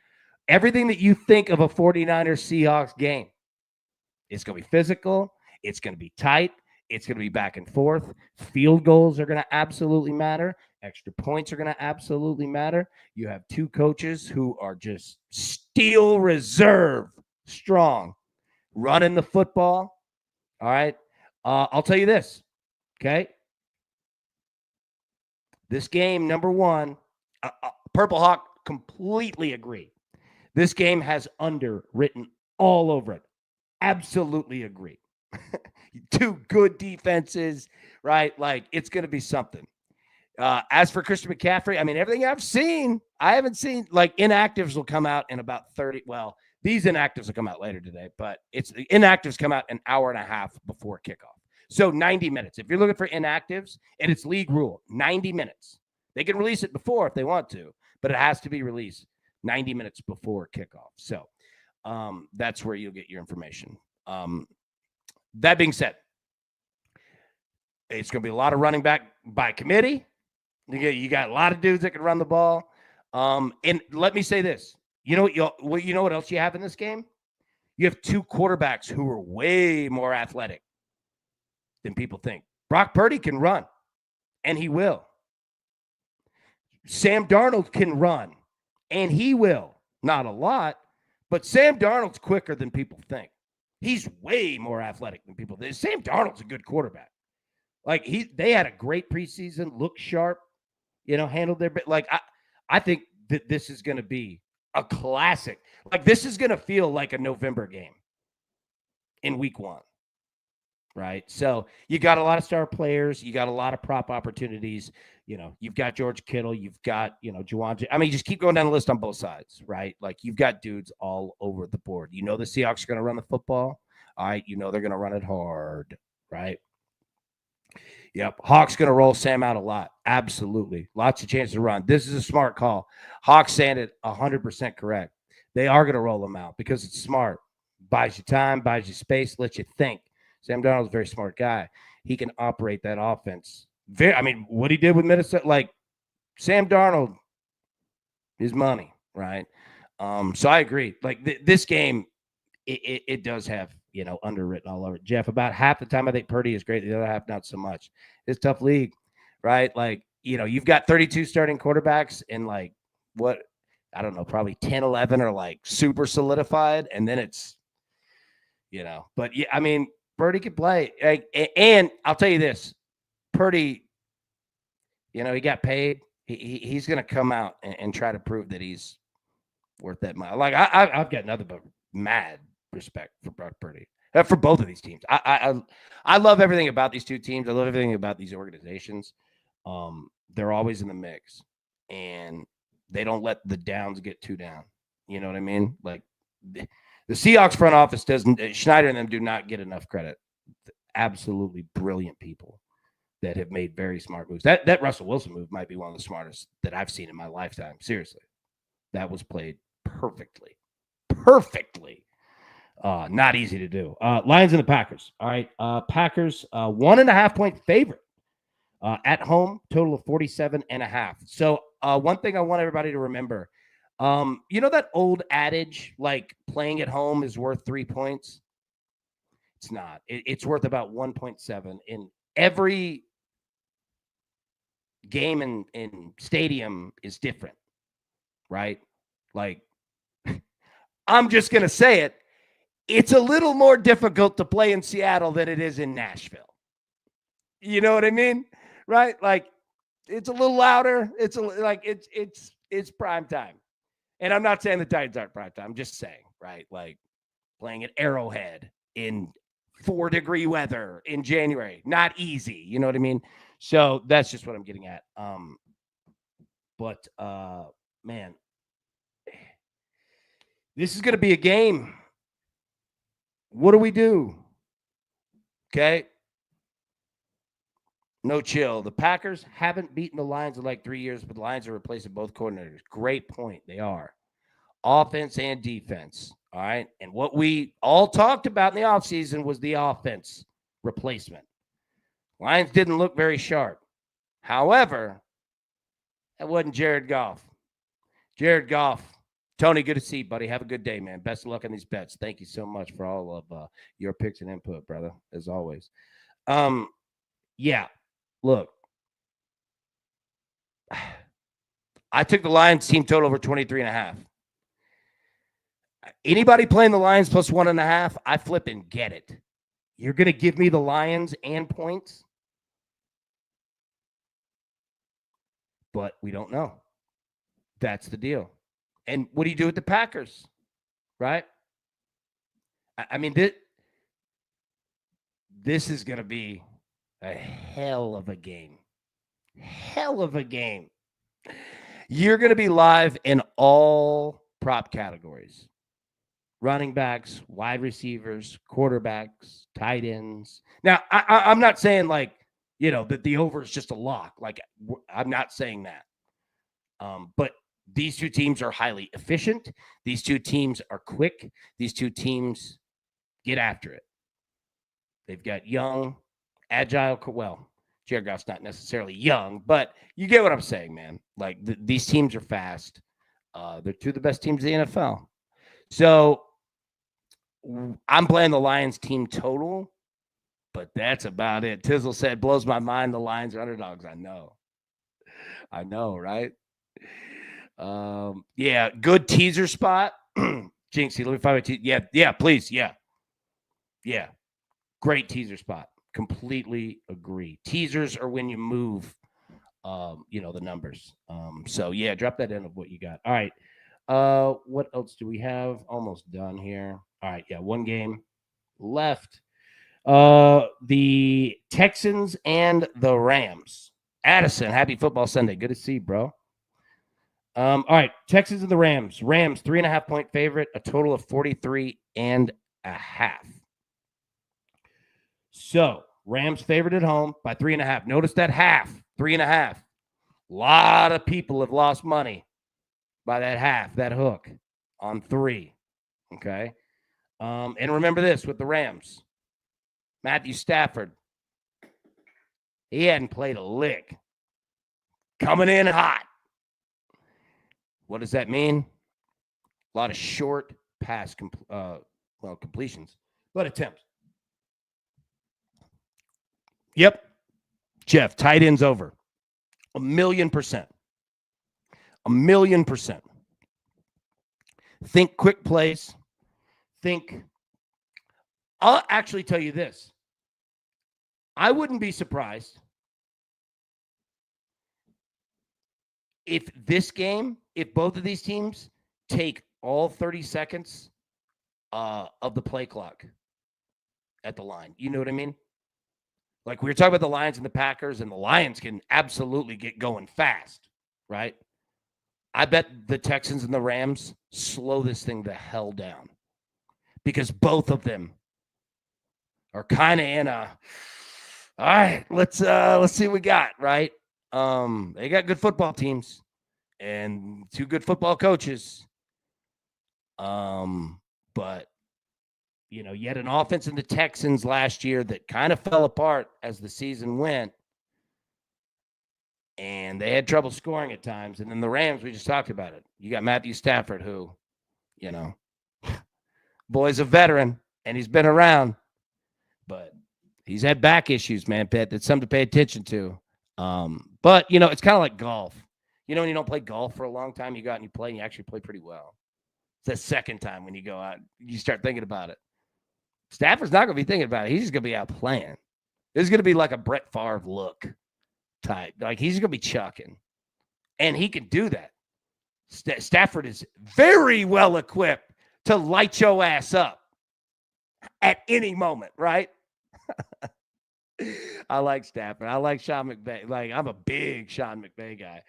everything that you think of a 49ers Seahawks game. It's going to be physical. It's going to be tight. It's going to be back and forth. Field goals are going to absolutely matter. Extra points are going to absolutely matter. You have two coaches who are just steel reserve strong, running the football. All right. I'll tell you this. Okay. This game, number one, Purple Hawk completely agree. This game has under written all over it. Absolutely agree. Two good defenses, right? Like, it's going to be something. As for Christian McCaffrey, I mean, everything I haven't seen, like, inactives will come out in about 30. Well, these inactives will come out later today, but the inactives come out an hour and a half before kickoff. So 90 minutes. If you're looking for inactives, and it's league rule, 90 minutes. They can release it before if they want to, but it has to be released 90 minutes before kickoff. So that's where you'll get your information. That being said, it's going to be a lot of running back by committee. You got a lot of dudes that can run the ball. And let me say this. You know what else you have in this game? You have two quarterbacks who are way more athletic than people think. Brock Purdy can run, and he will. Sam Darnold can run, and he will. Not a lot, but Sam Darnold's quicker than people think. He's way more athletic than people think. Sam Darnold's a good quarterback. Like, they had a great preseason, looked sharp, handled their bit. Like, I think that this is going to be a classic. Like, this is going to feel like a November game in week one. Right. So you got a lot of star players. You got a lot of prop opportunities. You've got George Kittle. You've got, Juwan. I mean, just keep going down the list on both sides. Right. Like, you've got dudes all over the board. The Seahawks are going to run the football. All right. They're going to run it hard. Right. Yep. Hawks going to roll Sam out a lot. Absolutely. Lots of chances to run. This is a smart call. Hawks saying it 100% correct. They are going to roll them out because it's smart. Buys you time, buys you space, lets you think. Sam Darnold's a very smart guy. He can operate that offense. What he did with Minnesota, like, Sam Darnold is money, right? So I agree. Like, this game, it does have, underwritten all over it. Jeff, about half the time I think Purdy is great. The other half, not so much. It's a tough league, right? Like, you've got 32 starting quarterbacks and, like, what, I don't know, probably 10, 11 are, like, super solidified. And then it's, but yeah, I mean, Purdy can play. And I'll tell you this, Purdy, he got paid. He's going to come out and try to prove that he's worth that money. Like, I've got nothing but mad respect for Brock Purdy, for both of these teams. I love everything about these two teams. I love everything about these organizations. They're always in the mix, and they don't let the downs get too down. You know what I mean? Like, the Seahawks front office Schneider and them do not get enough credit. Absolutely brilliant people that have made very smart moves. That Russell Wilson move might be one of the smartest that I've seen in my lifetime. Seriously. That was played perfectly. Perfectly. Not easy to do. Lions and the Packers. All right. Packers, 1.5 point favorite At home, total of 47.5. So one thing I want everybody to remember, you know that old adage, like playing at home is worth 3 points? It's not. It's worth about 1.7. In every game in stadium is different, right? Like, I'm just going to say it. It's a little more difficult to play in Seattle than it is in Nashville. You know what I mean? Right? Like, it's a little louder. It's prime time. And I'm not saying the Titans aren't prime time. I'm just saying, right? Like playing at Arrowhead in 4-degree weather in January, not easy. You know what I mean? So that's just what I'm getting at. But man, this is going to be a game. What do we do? Okay. No chill. The Packers haven't beaten the Lions in like 3 years, but the Lions are replacing both coordinators. Great point. They are. Offense and defense. All right. And what we all talked about in the offseason was the offense replacement. Lions didn't look very sharp. However, that wasn't Jared Goff. Jared Goff. Tony, good to see you, buddy. Have a good day, man. Best of luck on these bets. Thank you so much for all of your picks and input, brother, as always. Yeah, look. I took the Lions team total over 23.5. Anybody playing the Lions plus 1.5, I flip and get it. You're going to give me the Lions and points? But we don't know. That's the deal. And what do you do with the Packers? Right? I mean, this is going to be a hell of a game. Hell of a game. You're going to be live in all prop categories. Running backs, wide receivers, quarterbacks, tight ends. Now, I'm not saying like, you know, that the over is just a lock. Like, I'm not saying that. But these two teams are highly efficient. These two teams are quick. These two teams get after it. They've got young, agile. Well, Jared Goff's not necessarily young, but you get what I'm saying, man. Like these teams are fast. They're two of the best teams in the NFL. So I'm playing the Lions team total, but that's about it. Tizzle said, blows my mind. The Lions are underdogs. I know, right? Yeah, good teaser spot. Jinxie, let me find my teaser. Yeah, please. Yeah. Great teaser spot. Completely agree. Teasers are when you move, the numbers. So yeah, drop that in of what you got. All right. What else do we have? Almost done here. All right. Yeah, one game left. The Texans and the Rams. Addison, happy football Sunday. Good to see you, bro. All right, Texans and the Rams. Rams, 3.5-point favorite, a total of 43.5. So, Rams favored at home by 3.5. Notice that half, 3.5. A lot of people have lost money by that half, that hook on 3. Okay. And remember this with the Rams. Matthew Stafford, he hadn't played a lick. Coming in hot. What does that mean? A lot of short pass completions, but attempts. Yep. Jeff, tight ends over. 1,000,000%. 1,000,000%. Think quick plays. I'll actually tell you this. I wouldn't be surprised if both of these teams take all 30 seconds of the play clock at the line. You know what I mean? Like we were talking about the Lions and the Packers, and the Lions can absolutely get going fast, right? I bet the Texans and the Rams slow this thing the hell down because both of them are kind of in a, all right, let's see what we got, right? They got good football teams and 2 good football coaches. But you had an offense in the Texans last year that kind of fell apart as the season went. and they had trouble scoring at times. And then the Rams, we just talked about it. You got Matthew Stafford, who, you know, boy's a veteran, and he's been around, but he's had back issues, man, Pitt. That's something to pay attention to. But, you know, it's kind of like golf. You know, when you don't play golf for a long time, you go out and you play, and you actually play pretty well. It's the second time when you go out, you start thinking about it. Stafford's not going to be thinking about it. He's just going to be out playing. This is going to be like a Brett Favre look type. Like, he's going to be chucking. And he can do that. Stafford is very well equipped to light your ass up at any moment, right? I like Stafford. I like Sean McVay. Like, I'm a big Sean McVay guy.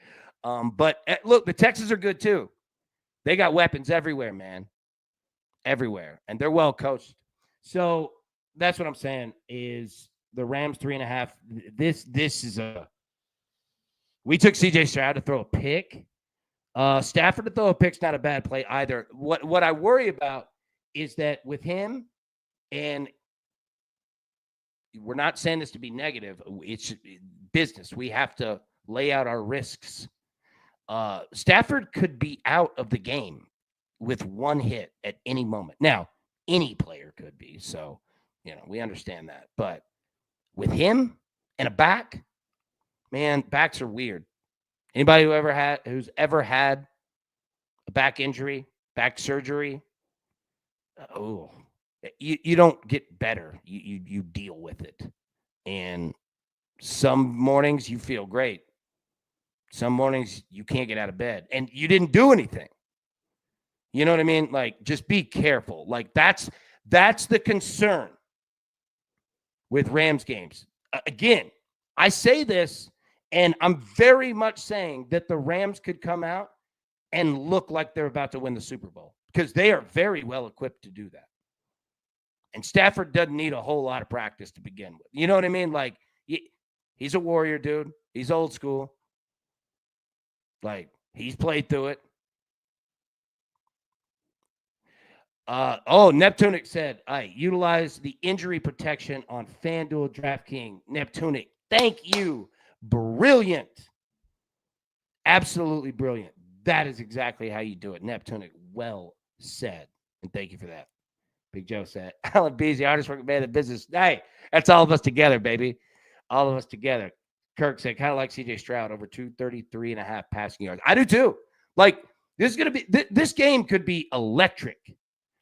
But look, the Texans are good too. They got weapons everywhere, man. Everywhere. And they're well coached. So that's what I'm saying is the Rams 3.5. This is we took CJ Stroud to throw a pick. Stafford to throw a pick's not a bad play either. What I worry about is that with him, and we're not saying this to be negative, it's business. We have to lay out our risks. Stafford could be out of the game with one hit at any moment. Now, any player could be, so you know we understand that. But with him and a back, man, backs are weird. Anybody who's ever had a back injury, back surgery, you don't get better. You deal with it. And some mornings you feel great. Some mornings you can't get out of bed. And you didn't do anything. You know what I mean? Like, just be careful. Like, that's the concern with Rams games. Again, I say this, and I'm very much saying that the Rams could come out and look like they're about to win the Super Bowl because they are very well equipped to do that. And Stafford doesn't need a whole lot of practice to begin with. You know what I mean? Like, he's a warrior, dude. He's old school. Like, he's played through it. Neptunic said, I utilize the injury protection on FanDuel DraftKings. Neptunic, thank you. Brilliant. Absolutely brilliant. That is exactly how you do it. Neptunic, well said. And thank you for that. Big Joe said, Alan Beasley, hardest working man in the business. Hey, that's all of us together, baby. All of us together. Kirk said, kind of like CJ Stroud, over 233.5 passing yards. I do too. Like, this is going to be, this game could be electric.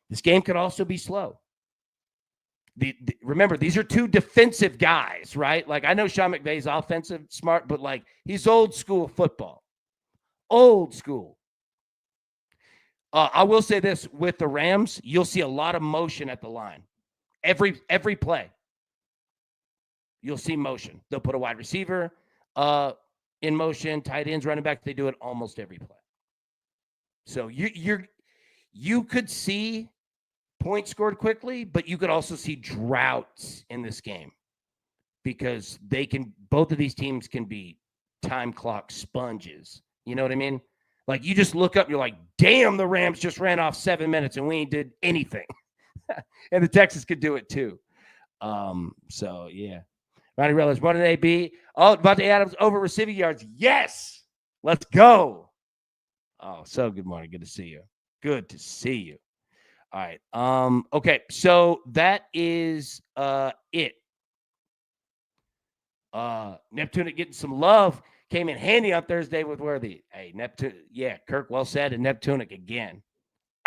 This game could also be slow. Remember, these are two defensive guys, right? Like, I know Sean McVay's offensive smart, but like, he's old school football. Old school. I will say this, with the Rams, you'll see a lot of motion at the line. Every play. You'll see motion. They'll put a wide receiver in motion, tight ends, running back. They do it almost every play. So you could see points scored quickly, but you could also see droughts in this game because both of these teams can be time clock sponges. You know what I mean? Like, you just look up, you're like, damn, the Rams just ran off 7 minutes and we ain't did anything. And the Texans could do it too. So yeah. Ronnie Rellis, what an AB. Oh, Devontae Adams over receiving yards. Yes. Let's go. Oh, so good morning. Good to see you. Good to see you. All right. Okay. So that is it. Neptunic getting some love. Came in handy on Thursday with Worthy. Hey, Neptune. Yeah, Kirk, well said. And Neptunic again.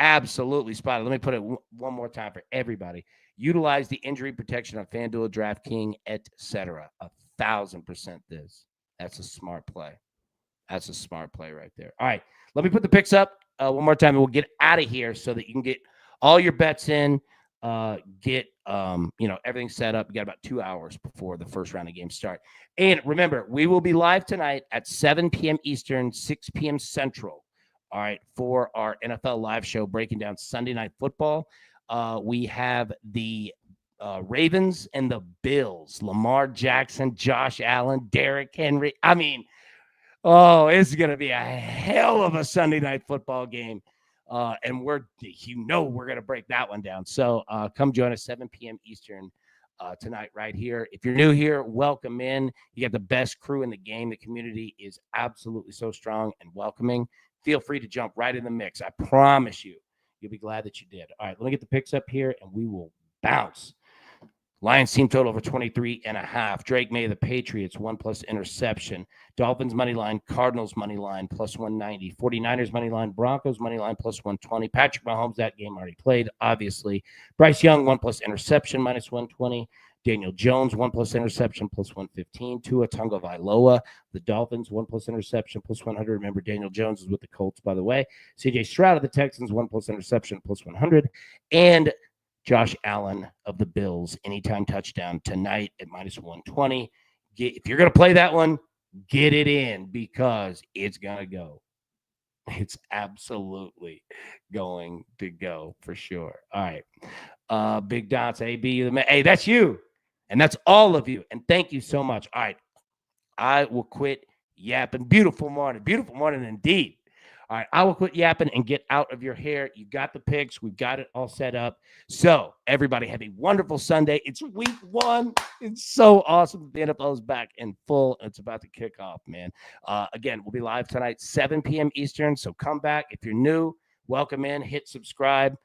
Absolutely spotted. Let me put it one more time for everybody. Utilize the injury protection on FanDuel, DraftKings, etc. 1,000% this. That's a smart play. That's a smart play right there. All right. Let me put the picks up one more time, and we'll get out of here so that you can get all your bets in, get everything set up. You got about 2 hours before the first round of games start. And remember, we will be live tonight at 7 p.m. Eastern, 6 p.m. Central. All right, for our NFL live show breaking down Sunday Night Football. We have the Ravens and the Bills. Lamar Jackson, Josh Allen, Derrick Henry. I mean, it's going to be a hell of a Sunday Night Football game. And we're going to break that one down. So come join us 7 p.m. Eastern tonight right here. If you're new here, welcome in. You got the best crew in the game. The community is absolutely so strong and welcoming. Feel free to jump right in the mix. I promise you, you'll be glad that you did. All right, let me get the picks up here, and we will bounce. Lions team total over 23.5. Drake May, the Patriots, 1+ interception. Dolphins money line, Cardinals money line, +190. 49ers money line, Broncos money line, +120. Patrick Mahomes, that game already played, obviously. Bryce Young, 1+ interception, -120. Daniel Jones, 1+ interception, +115. Tua Tagovailoa, the Dolphins, 1+ interception, +100. Remember, Daniel Jones is with the Colts, by the way. CJ Stroud of the Texans, 1+ interception, +100. And Josh Allen of the Bills, anytime touchdown tonight at -120. If you're going to play that one, get it in because it's going to go. It's absolutely going to go for sure. All right. Big Dots, AB. Hey, that's you. And that's all of you. And thank you so much. All right. I will quit yapping. Beautiful morning. Beautiful morning indeed. All right, I will quit yapping and get out of your hair. You got the picks. We've got it all set up. So everybody have a wonderful Sunday. It's week 1. It's so awesome. The NFL is back in full. It's about to kick off, man. Again, we'll be live tonight, 7 p.m. Eastern. So come back. If you're new, welcome in. Hit subscribe.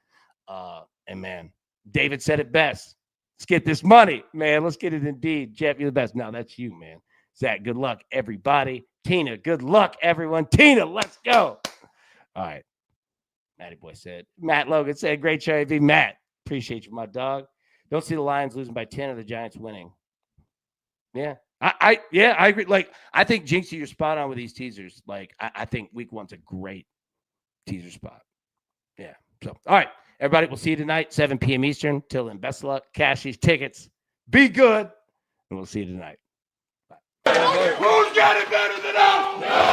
And, man, David said it best. Let's get this money, man. Let's get it indeed. Jeff, you're the best. No, that's you, man. Zach, good luck, everybody. Tina, good luck, everyone. Tina, let's go. All right. Matty Boy said. Matt Logan said, great show, AV. Matt, appreciate you, my dog. Don't see the Lions losing by 10 or the Giants winning. Yeah. I agree. Like, I think, Jinxie, you're spot on with these teasers. Like, I think week 1's a great teaser spot. Yeah. So, all right, everybody, we'll see you tonight, 7 p.m. Eastern. Till then, best of luck. Cash these tickets. Be good. And we'll see you tonight. Bye. Who's got it better than us?